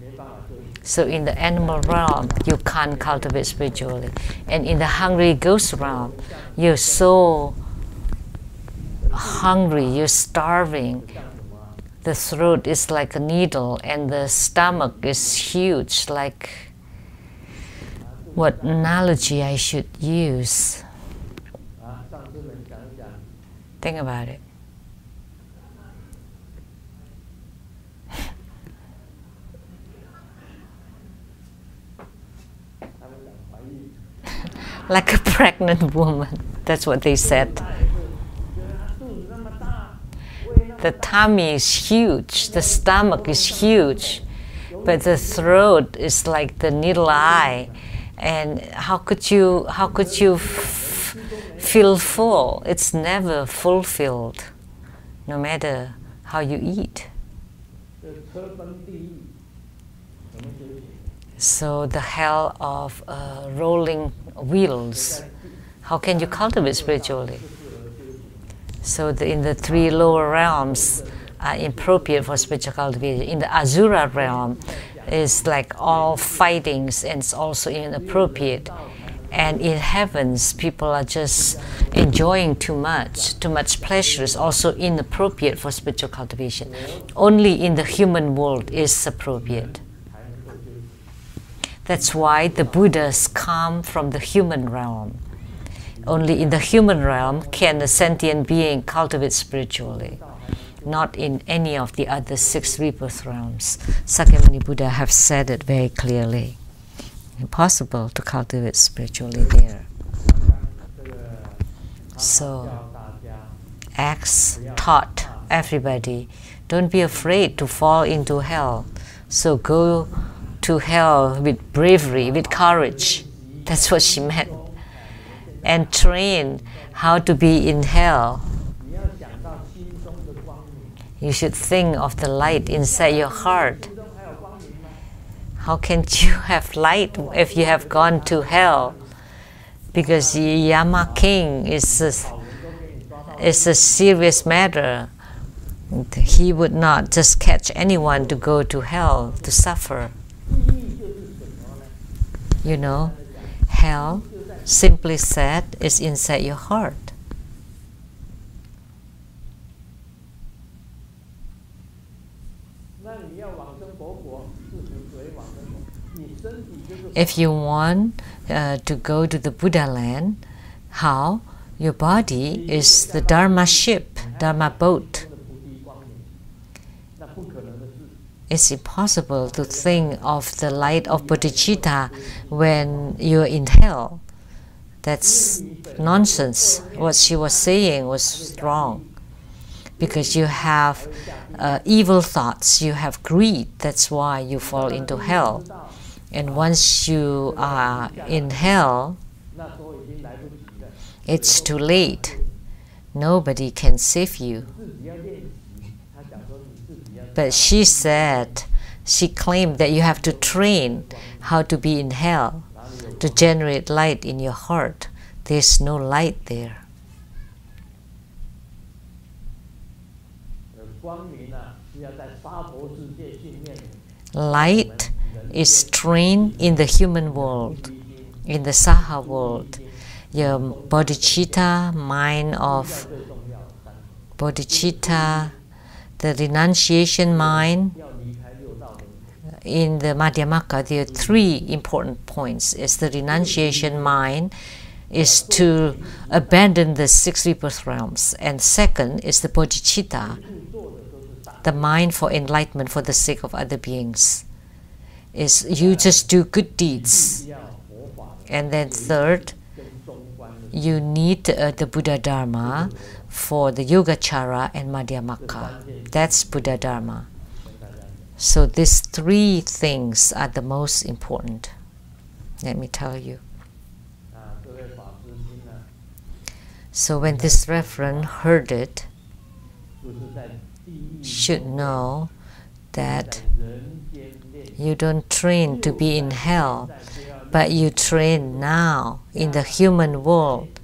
S2: So in the animal realm, you can't cultivate spiritually. And in the hungry ghost realm, you're so hungry, you're starving. The throat is like a needle and the stomach is huge. Like, what analogy I should use? Think about it. Like a pregnant woman. That's what they said. The tummy is huge, the stomach is huge, but the throat is like the needle eye. And how could you feel full? It's never fulfilled, no matter how you eat. So the hell of rolling wheels, how can you cultivate spiritually? So in the three lower realms are appropriate for spiritual cultivation. In the Asura realm, it's like all fightings and it's also inappropriate. And in heavens, people are just enjoying too much. Too much pleasure is also inappropriate for spiritual cultivation. Only in the human world is appropriate. That's why the Buddhas come from the human realm. Only in the human realm can a sentient being cultivate spiritually, not in any of the other 6 rebirth realms. Sakyamuni Buddha have said it very clearly. Impossible to cultivate spiritually there. So, Acts taught everybody, don't be afraid to fall into hell. So go to hell with bravery, with courage. That's what she meant. And train how to be in hell. You should think of the light inside your heart. How can you have light if you have gone to hell? Because Yama King is a serious matter. He would not just catch anyone to go to hell to suffer. You know, hell, simply said, is inside your heart. If you want to go to the Buddha land, how? Your body is the Dharma ship, Dharma boat. It's impossible to think of the light of bodhicitta when you're in hell. That's nonsense. What she was saying was wrong. Because you have evil thoughts, you have greed, that's why you fall into hell. And once you are in hell, it's too late. Nobody can save you. But she said, she claimed that you have to train how to be in hell, to generate light in your heart. There's no light there. Light is trained in the human world, in the Saha world. Your bodhicitta, mind of bodhicitta, the renunciation mind. In the Madhyamaka, there are 3 important points. It's the renunciation mind is to abandon the 6 rebirth realms. And second is the bodhicitta, the mind for enlightenment for the sake of other beings. Is you just do good deeds. And then third, you need the Buddha Dharma for the Yogacara and Madhyamaka. That's Buddha Dharma. So these 3 things are the most important. Let me tell you. So when this reverend heard it, should know that you don't train to be in hell, but you train now in the human world.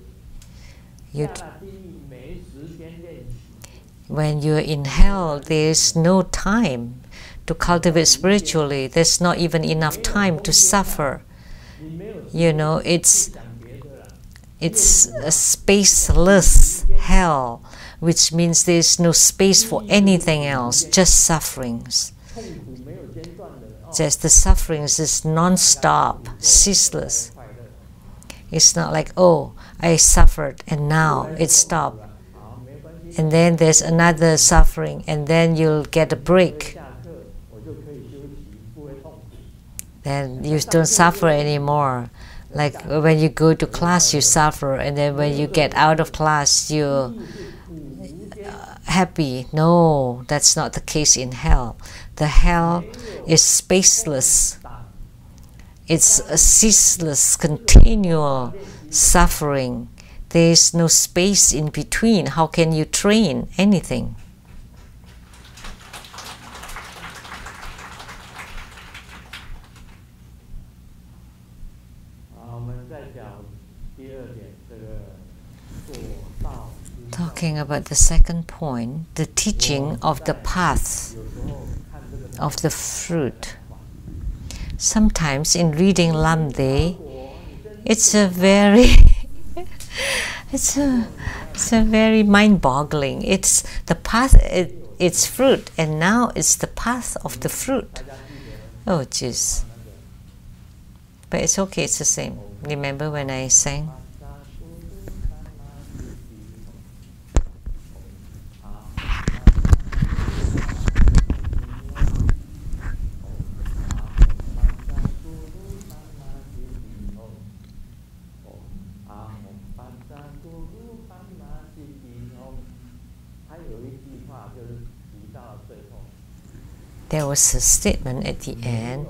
S2: When you're in hell, there's no time to cultivate spiritually. There's not even enough time to suffer. You know, it's a spaceless hell, which means there's no space for anything else, just sufferings. Just the sufferings is non-stop, ceaseless. It's not like, oh, I suffered and now it stopped. And then there's another suffering and then you'll get a break. Then you don't suffer anymore. Like when you go to class, you suffer, and then when you get out of class, you're happy. No, that's not the case in hell. The hell is spaceless. It's a ceaseless, continual suffering. There is no space in between. How can you train anything? Talking about the second point, the teaching of the path of the fruit. Sometimes in reading Lamdre, it's a very it's a very mind-boggling. It's the path, it's fruit, and now it's the path of the fruit. Oh, jeez. But it's okay, it's the same. Remember when I sang? There was a statement at the end.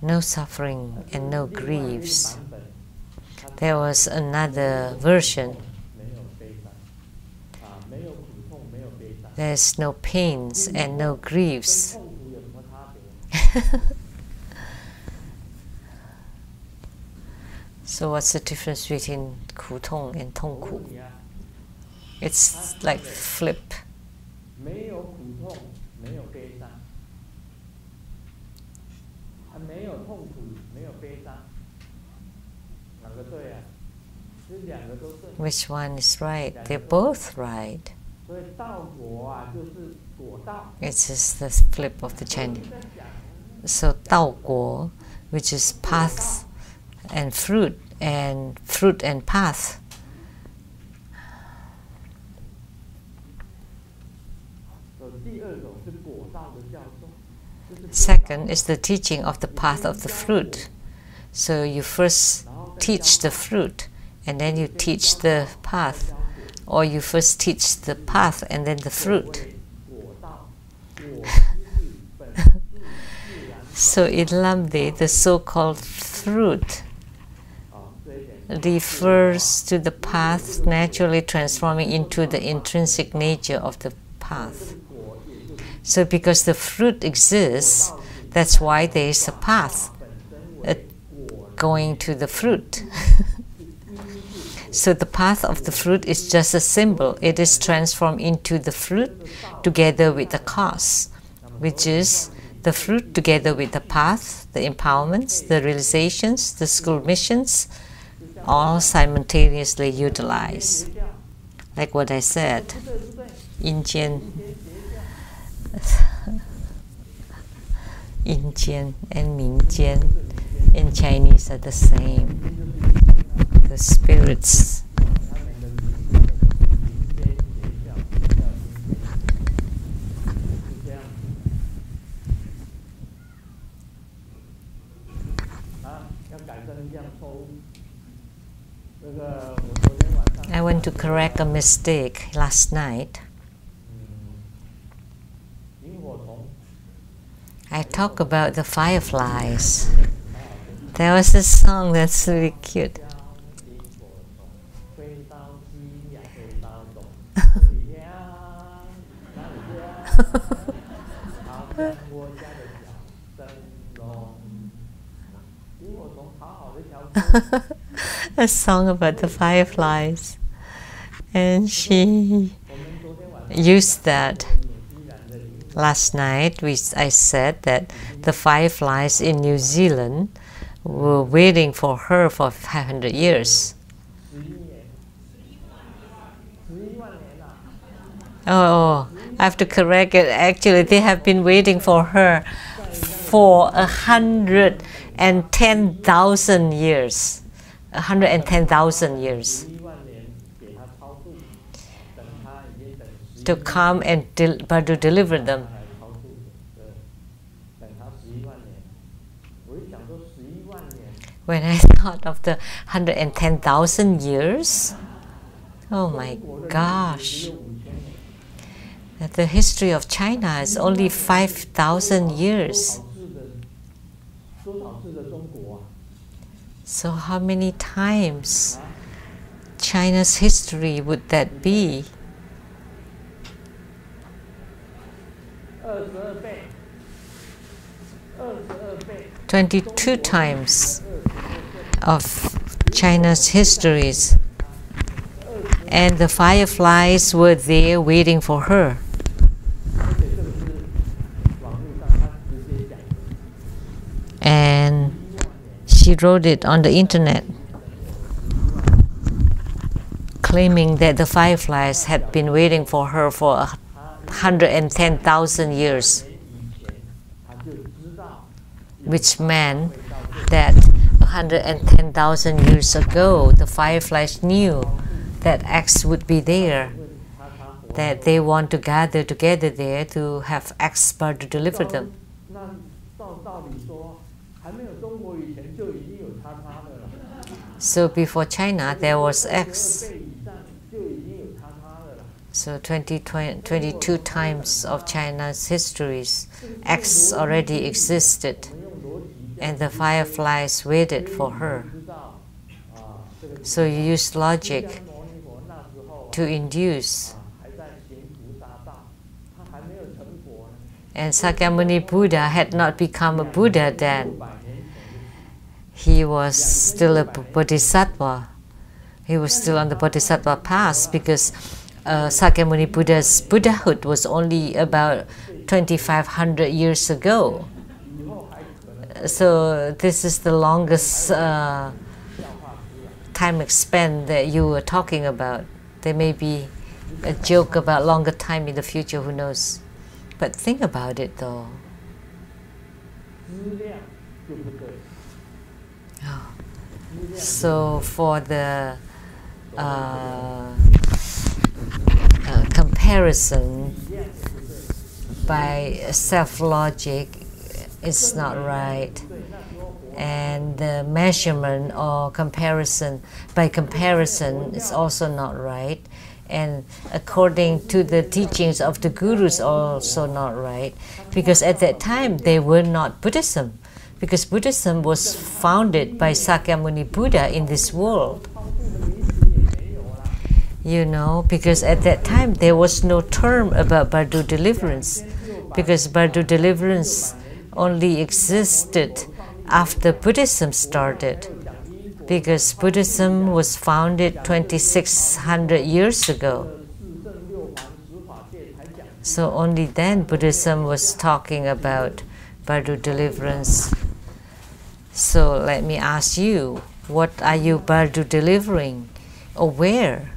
S2: No suffering and no griefs. There was another version. There's no pains and no griefs. So what's the difference between 苦痛 and 痛苦? It's like flip. Which one is right? They're both right. It's just the flip of the Chinese. So 道果, which is path and fruit and path. Second is the teaching of the path of the fruit. So you first teach the fruit and then you teach the path, or you first teach the path and then the fruit. So in Lamdre, the so-called fruit refers to the path naturally transforming into the intrinsic nature of the path. So because the fruit exists, that's why there is a path going to the fruit. So the path of the fruit is just a symbol. It is transformed into the fruit together with the cause, which is the fruit together with the path, the empowerments, the realizations, the school missions, all simultaneously utilized. Like what I said, Injian and Mingjian in Chinese are the same. The spirits. I want to correct a mistake last night. I talked about the fireflies. There was a song that's really cute. A song about the fireflies. And she used that. Last night I said that the fireflies in New Zealand were waiting for her for 500 years. Oh, I have to correct it. Actually, they have been waiting for her for 110,000 years. 110,000 years. To come and but to deliver them. When I thought of the 110,000 years, oh my gosh. The history of China is only 5,000 years. So how many times China's history would that be? 22 times of China's histories, and the fireflies were there waiting for her. And she wrote it on the internet, claiming that the fireflies had been waiting for her for 110,000 years, which meant that 110,000 years ago the fireflies knew that X would be there, that they want to gather together there to have X bird to deliver them. So before China there was X. So 22 times of China's histories, X already existed, and the fireflies waited for her. So you use logic to induce. And Sakyamuni Buddha had not become a Buddha then. He was still a Bodhisattva. He was still on the Bodhisattva path, because Sakyamuni Buddha's Buddhahood was only about 2,500 years ago. So this is the longest time span that you were talking about. There may be a joke about longer time in the future, who knows. But think about it though. Oh. So for the comparison by self-logic is not right, and the measurement or comparison by comparison is also not right, and according to the teachings of the gurus also not right, because at that time they were not Buddhism, because Buddhism was founded by Sakyamuni Buddha in this world. You know, because at that time there was no term about Bardo deliverance, because Bardo deliverance only existed after Buddhism started, because Buddhism was founded 2,600 years ago. So only then Buddhism was talking about Bardo deliverance. So let me ask you, what are you Bardo delivering, or where?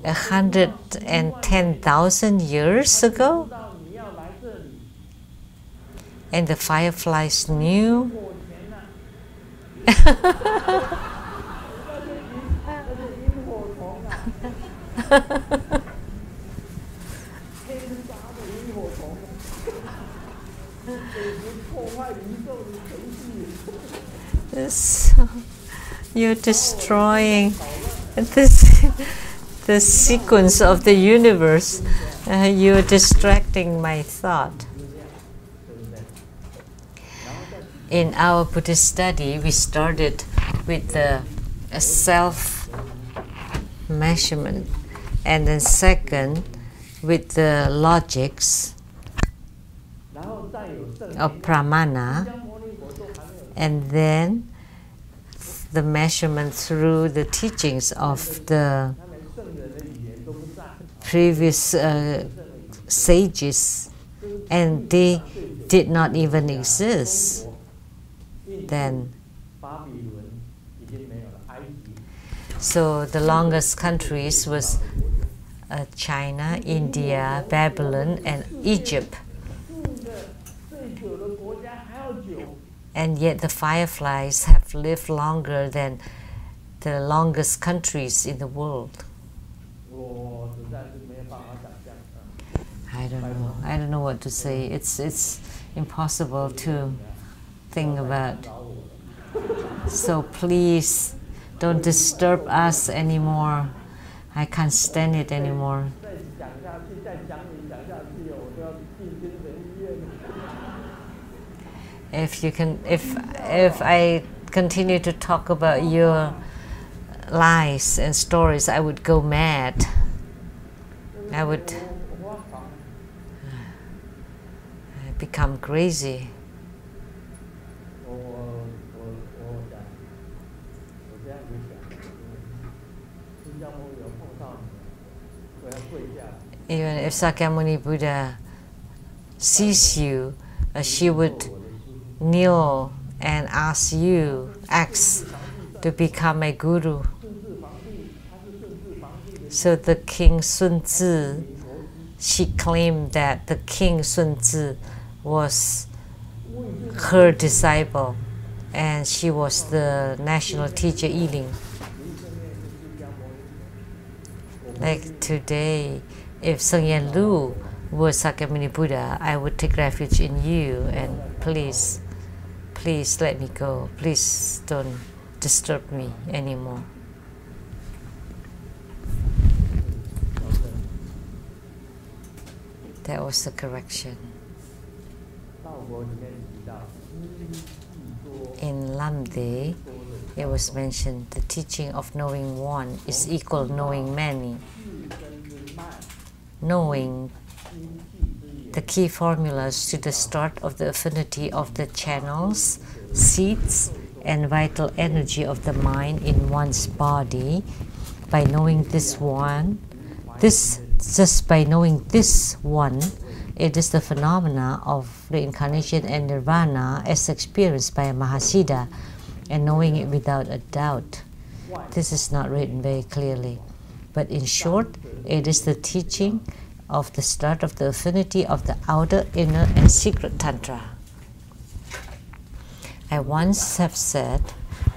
S2: 110,000 years ago? And the fireflies knew? So you're destroying the sequence of the universe. You're distracting my thought. In our Buddhist study, we started with the self-measurement, and then second, with the logics of pramana, and then the measurement through the teachings of the previous sages, and they did not even exist then. So the longest countries was China, India, Babylon, and Egypt. And yet the fireflies have lived longer than the longest countries in the world. I don't know. I don't know what to say. It's impossible to think about. So please don't disturb us anymore. I can't stand it anymore. If I continue to talk about your lies and stories, I would go mad. I would become crazy. Even if Sakyamuni Buddha sees you, she would kneel and ask to become a guru. So the King Sun Tzu, she claimed that the King Sun Tzu was her disciple, and she was the national teacher Ling. Like today, if Sheng-yen Lu were Sakyamuni Buddha, I would take refuge in you, and please let me go. Please don't disturb me anymore. That was the correction. In Lamdre, it was mentioned the teaching of knowing one is equal knowing many. Knowing the key formulas to the start of the affinity of the channels, seeds, and vital energy of the mind in one's body. By knowing this one, just by knowing this one, it is the phenomena of reincarnation and nirvana as experienced by a Mahasiddha, and knowing it without a doubt. This is not written very clearly, but in short, it is the teaching of the start of the affinity of the outer, inner, and secret tantra. I once have said,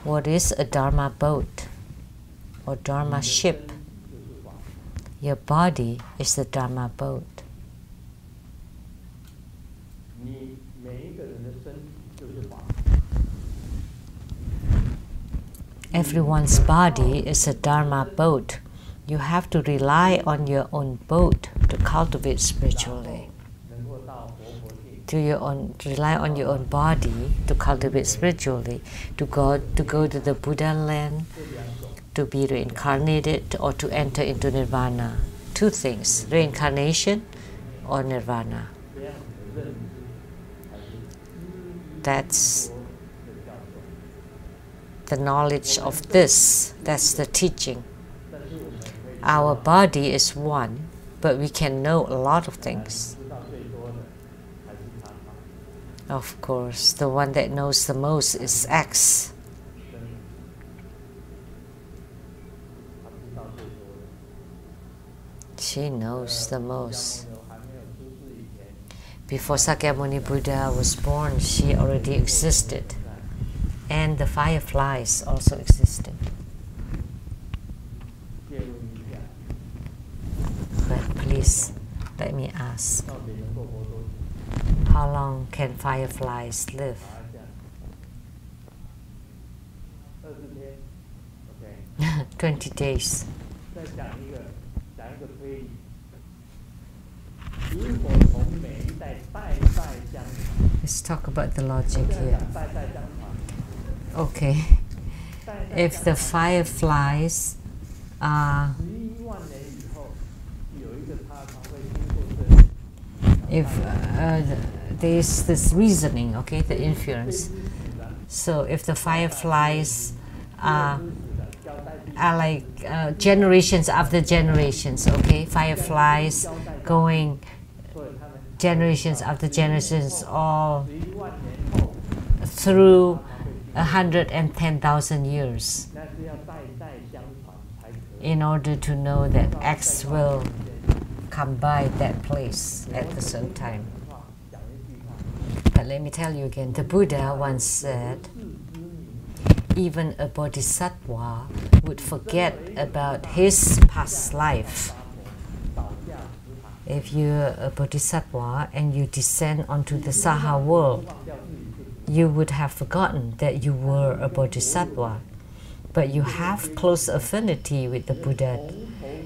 S2: what is a dharma boat or dharma ship? Your body is the dharma boat. Everyone's body is a dharma boat. You have to rely on your own boat to cultivate spiritually. Rely on your own body to cultivate spiritually, to go to the Buddha land, to be reincarnated, or to enter into nirvana. Two things: reincarnation or nirvana. That's the knowledge of this. That's the teaching. Our body is one, but we can know a lot of things. Of course, the one that knows the most is X. She knows the most. Before Sakyamuni Buddha was born, she already existed. And the fireflies also existed. But please, let me ask, how long can fireflies live? 20 days. Let's talk about the logic here. Okay. If the fireflies are if there's this reasoning, okay, the inference. So if the fireflies are like generations after generations, okay, fireflies going generations after generations, all through 110,000 years, in order to know that X will come by that place at the same time. But let me tell you again, the Buddha once said, even a bodhisattva would forget about his past life. If you're a bodhisattva and you descend onto the Saha world, you would have forgotten that you were a bodhisattva. But you have close affinity with the Buddha,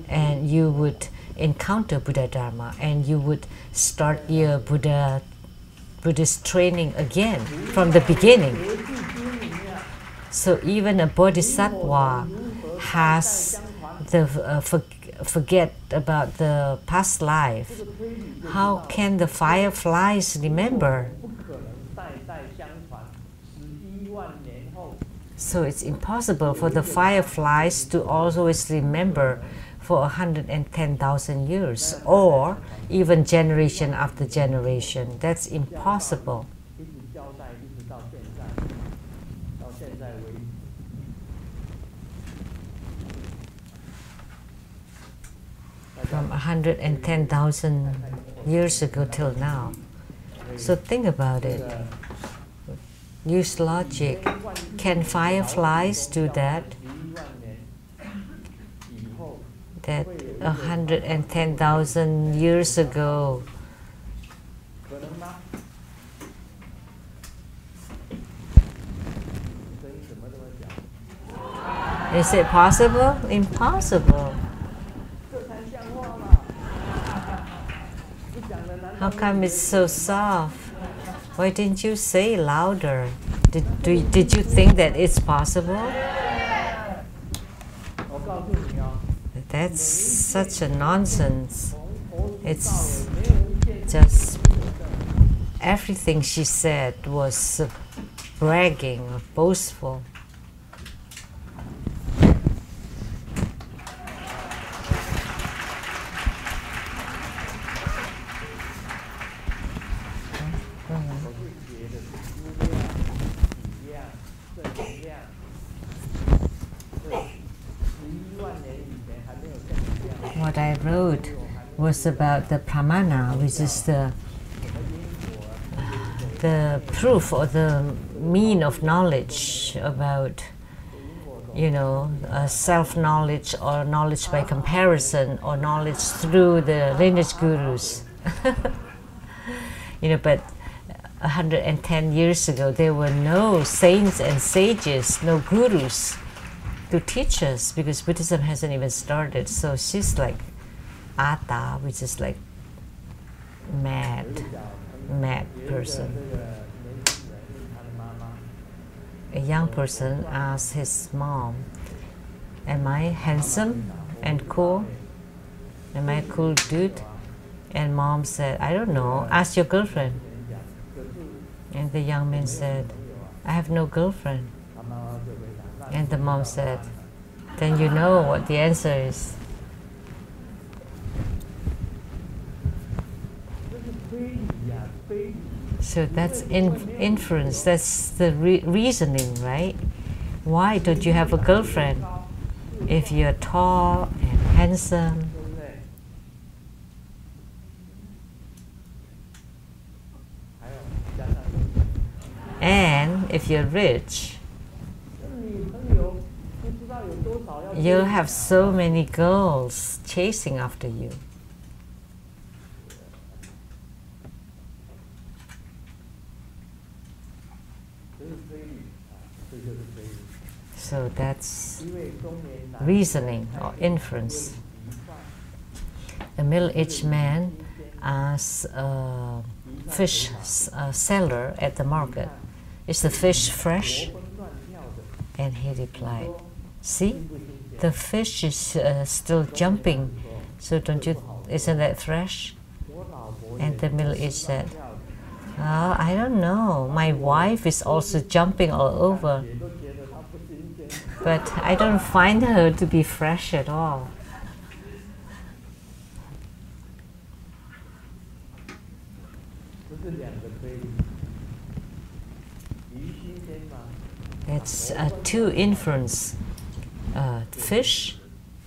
S2: and you would encounter Buddha Dharma, and you would start your Buddhist training again from the beginning. So even a bodhisattva has the forget about the past life. How can the fireflies remember? So it's impossible for the fireflies to always remember for 110,000 years, or even generation after generation. That's impossible. From 110,000 years ago till now. So think about it. Use logic. Can fireflies do that? That 110,000 years ago. Is it possible? Impossible. How come it's so soft? Why didn't you say louder? Did you think that it's possible? That's such a nonsense. It's just everything she said was bragging or boastful. What I wrote was about the pramana, which is the proof or the mean of knowledge about, self-knowledge or knowledge by comparison or knowledge through the lineage gurus. But 110 years ago, there were no saints and sages, no gurus to teach us, because Buddhism hasn't even started. So she's like Atta, which is like mad person. A young person asked his mom, am I handsome and cool? Am I a cool dude? And mom said, I don't know, ask your girlfriend. And the young man said, I have no girlfriend. And the mom said, then you know what the answer is. So that's inference, that's the reasoning, right? Why don't you have a girlfriend if you're tall and handsome? And if you're rich, you'll have so many girls chasing after you. So that's reasoning or inference. A middle-aged man asked a fish seller at the market, is the fish fresh? And he replied, see, the fish is still jumping, so isn't that fresh? And the Middle-aged said, "Oh, I don't know. My wife is also jumping all over. But I don't find her to be fresh at all." It's two influence. Fish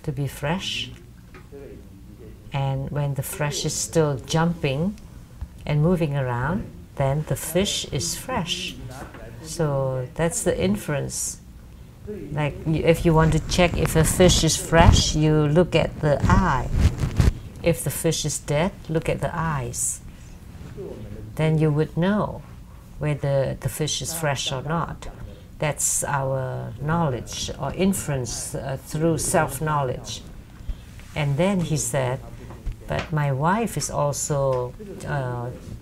S2: to be fresh, and when the fish is still jumping and moving around, then the fish is fresh. So that's the inference. Like if you want to check if a fish is fresh, you look at the eye. If the fish is dead, look at the eyes. Then you would know whether the fish is fresh or not. That's our knowledge or inference through self-knowledge. And then he said, but my wife is also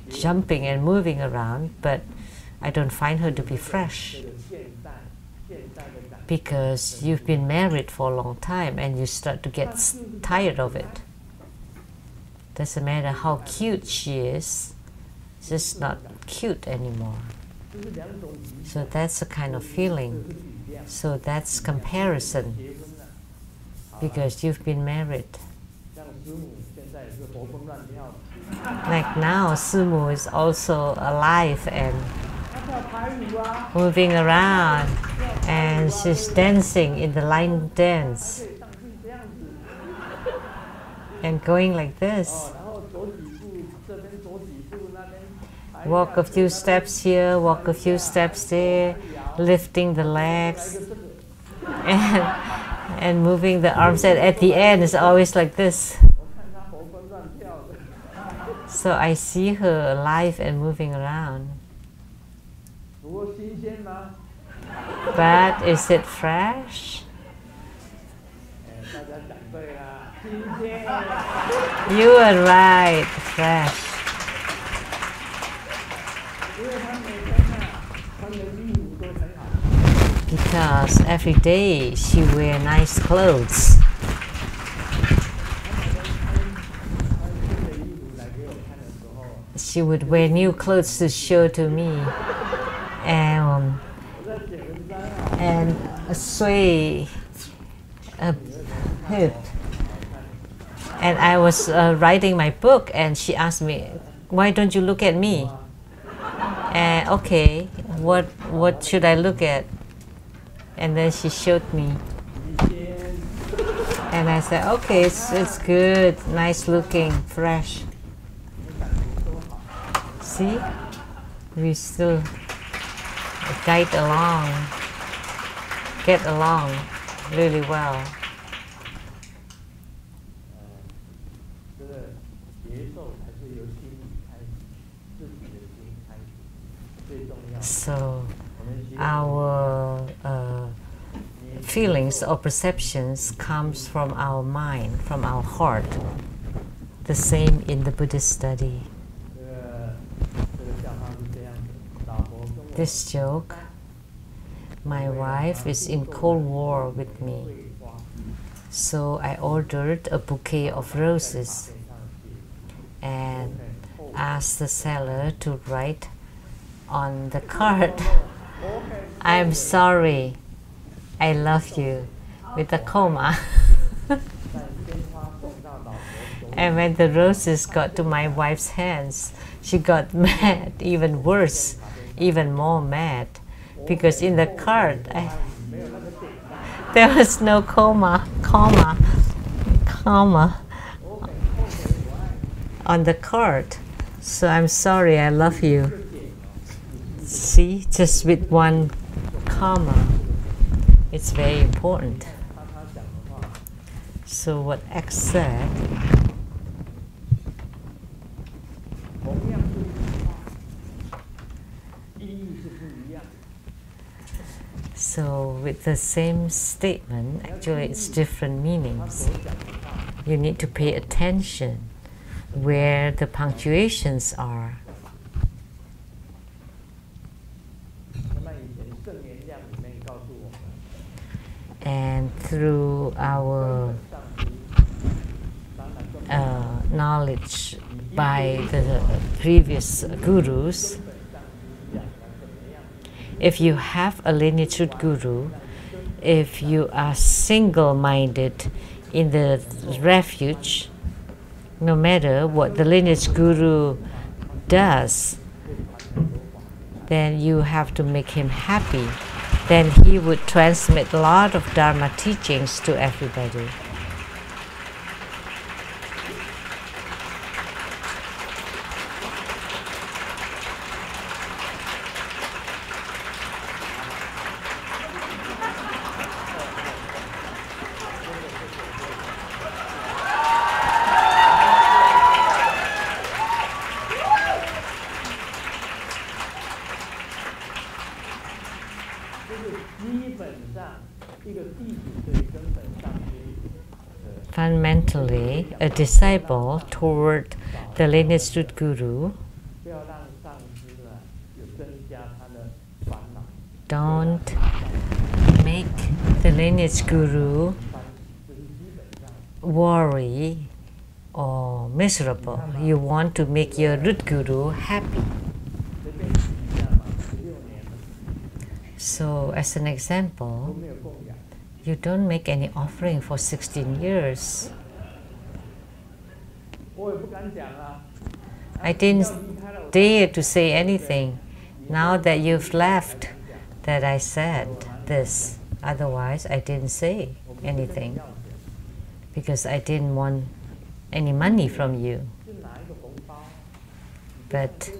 S2: jumping and moving around, but I don't find her to be fresh. Because you've been married for a long time and you start to get tired of it. Doesn't matter how cute she is, it's just not cute anymore. So that's a kind of feeling. So that's comparison, because you've been married. Like now, Sumu is also alive and moving around, and she's dancing in the line dance and going like this. Walk a few steps here, walk a few steps there, lifting the legs and moving the arms. And at the end, it's always like this. So I see her alive and moving around. But is it fresh? You are right, fresh. Because every day she wears nice clothes. She would wear new clothes to show to me, and sway a hip. And I was writing my book, and she asked me, "Why don't you look at me?" And okay, what should I look at? And then she showed me, and I said, "Okay, it's good, nice looking, fresh." See, we still get along really well. So our feelings or perceptions comes from our mind, from our heart. The same in the Buddhist study. This joke, my wife is in Cold War with me, so I ordered a bouquet of roses and asked the seller to write on the card, "I'm sorry, I love you," with a comma. And when the roses got to my wife's hands, she got mad, even worse, even more mad, because in the card there was no comma on the card. So "I'm sorry, I love you." See, just with one comma, it's very important. So what X said, so with the same statement, actually it's different meanings. You need to pay attention where the punctuations are. And through our knowledge by the previous gurus. If you have a lineage root guru, if you are single-minded in the refuge, no matter what the lineage guru does, then you have to make him happy. Then he would transmit a lot of Dharma teachings to everybody. Fundamentally, a disciple toward the lineage root guru don't make the lineage guru worry or miserable. You want to make your root guru happy. So, as an example, you don't make any offering for 16 years. I didn't dare to say anything. Now that you've left, that I said this. Otherwise, I didn't say anything because I didn't want any money from you. But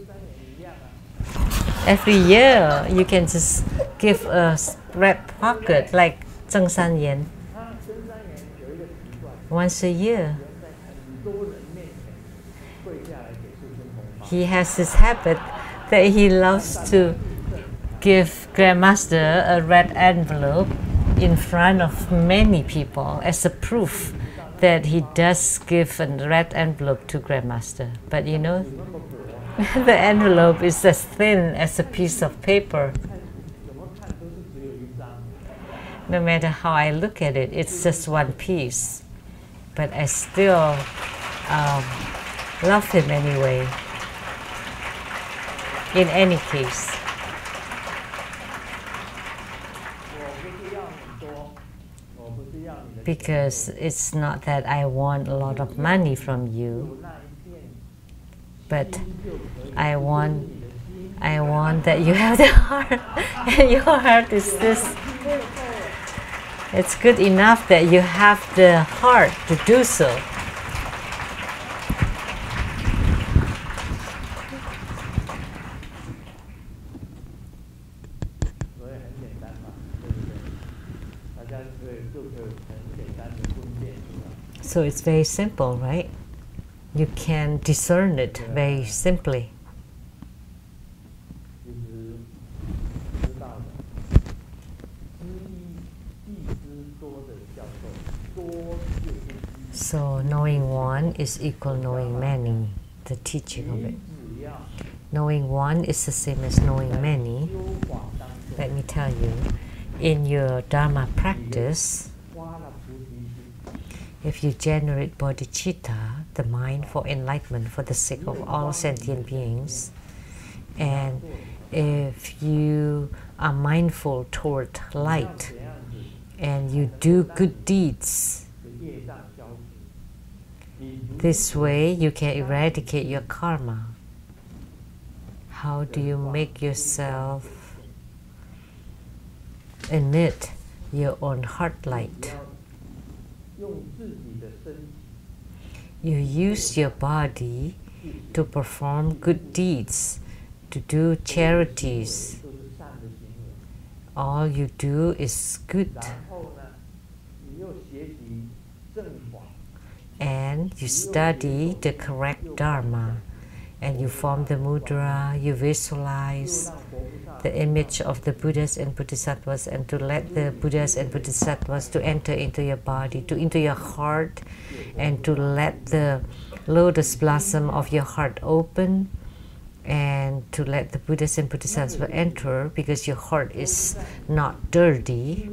S2: every year, you can just give a red pocket like Sheng-yen once a year. He has this habit that he loves to give Grandmaster a red envelope in front of many people as a proof that he does give a red envelope to Grandmaster. But you know, the envelope is as thin as a piece of paper. No matter how I look at it, it's just one piece. But I still love him anyway, in any case. Because it's not that I want a lot of money from you, but I want that you have the heart, and your heart is this. It's good enough that you have the heart to do so. So it's very simple, right? You can discern it very simply. So knowing one is equal knowing many, the teaching of it. Knowing one is the same as knowing many. Let me tell you, in your Dharma practice, if you generate bodhicitta, the mind for enlightenment for the sake of all sentient beings, and if you are mindful toward light, and you do good deeds, this way you can eradicate your karma. How do you make yourself emit your own heart light? You use your body to perform good deeds, to do charities. All you do is good. And you study the correct Dharma, and you form the mudra, you visualize the image of the Buddhas and Bodhisattvas, and to let the Buddhas and Bodhisattvas to enter into your body, into your heart, and to let the lotus blossom of your heart open, and to let the Buddhas and Bodhisattvas enter, because your heart is not dirty,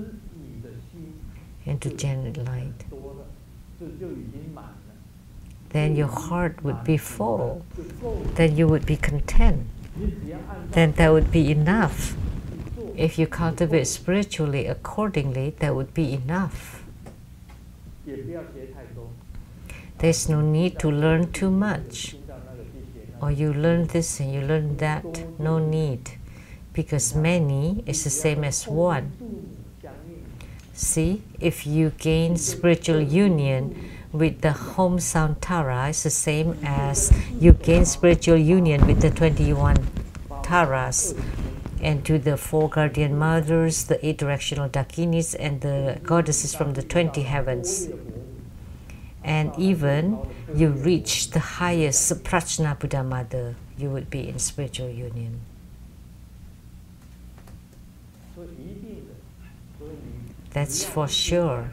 S2: and to generate light. then your heart would be full. Then you would be content. Then that would be enough. If you cultivate spiritually accordingly, that would be enough. There's no need to learn too much. Or you learn this and you learn that. No need. Because many is the same as one. See, if you gain spiritual union with the Humsvaranatini, it's the same as you gain spiritual union with the 21 Taras, and to the 4 guardian mothers, the 8 directional Dakinis, and the goddesses from the 20 heavens. And even you reach the highest Prajna Buddha Mother, you would be in spiritual union. That's for sure.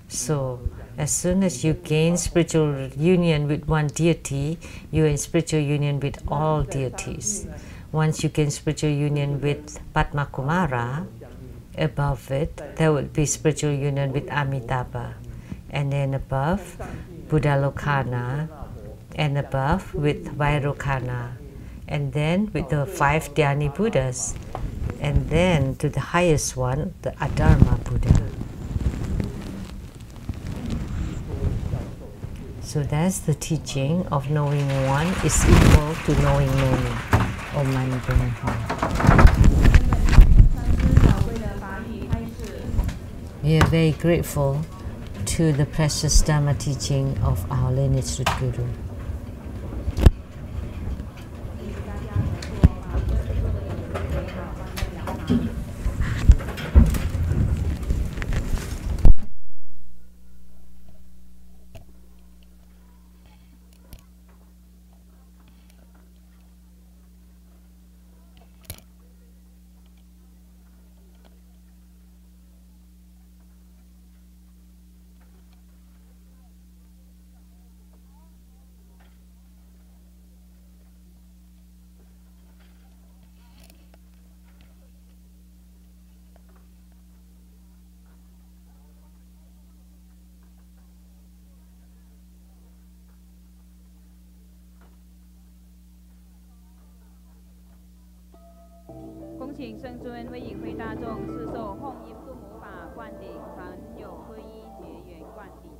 S2: So, as soon as you gain spiritual union with one deity, you're in spiritual union with all deities. Once you gain spiritual union with Padma Kumara, above it, there would be spiritual union with Amitabha. And then above, Buddha Lokana, and above with Vairocana, and then with the 5 Dhyani Buddhas, and then to the highest one, the Adharma Buddha. So that's the teaching of knowing one is equal to knowing many. Om Mani Padme Hum. We are very grateful to the precious Dharma teaching of our lineage Guru.
S1: Ching 圣尊为引会大众赐受弘音度母法灌顶，凡有皈依结缘灌顶。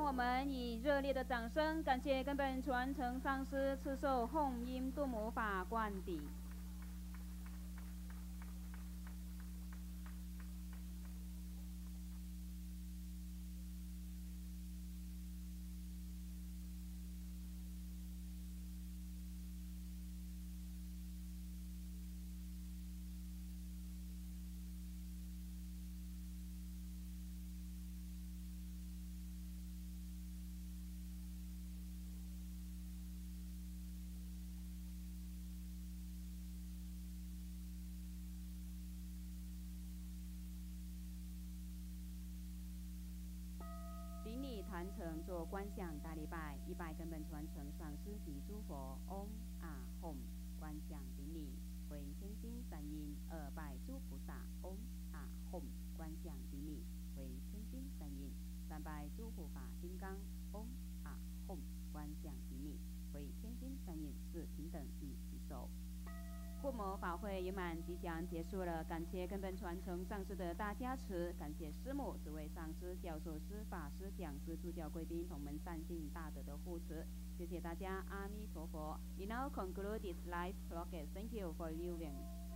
S1: 我们以热烈的掌声，感谢根本传承上师赐授弘音度母法冠底。顶礼坛城做观想大礼拜，一拜根本传承上师及诸佛，嗡啊吽，观想顶礼为千心三音；二拜诸菩萨，嗡啊吽，观想顶礼为千心三音；三拜诸护法金刚，嗡啊吽，观想顶礼为千心三音。四平等与举手。护摩法会圆满即将结束了，感谢根本传承上师的大加持，感谢师母、诸位上师、教授师、法师、讲师、助教贵宾、同门善信大德的护持，谢谢大家，阿弥陀佛。We now conclude this live broadcast. Thank you for viewing.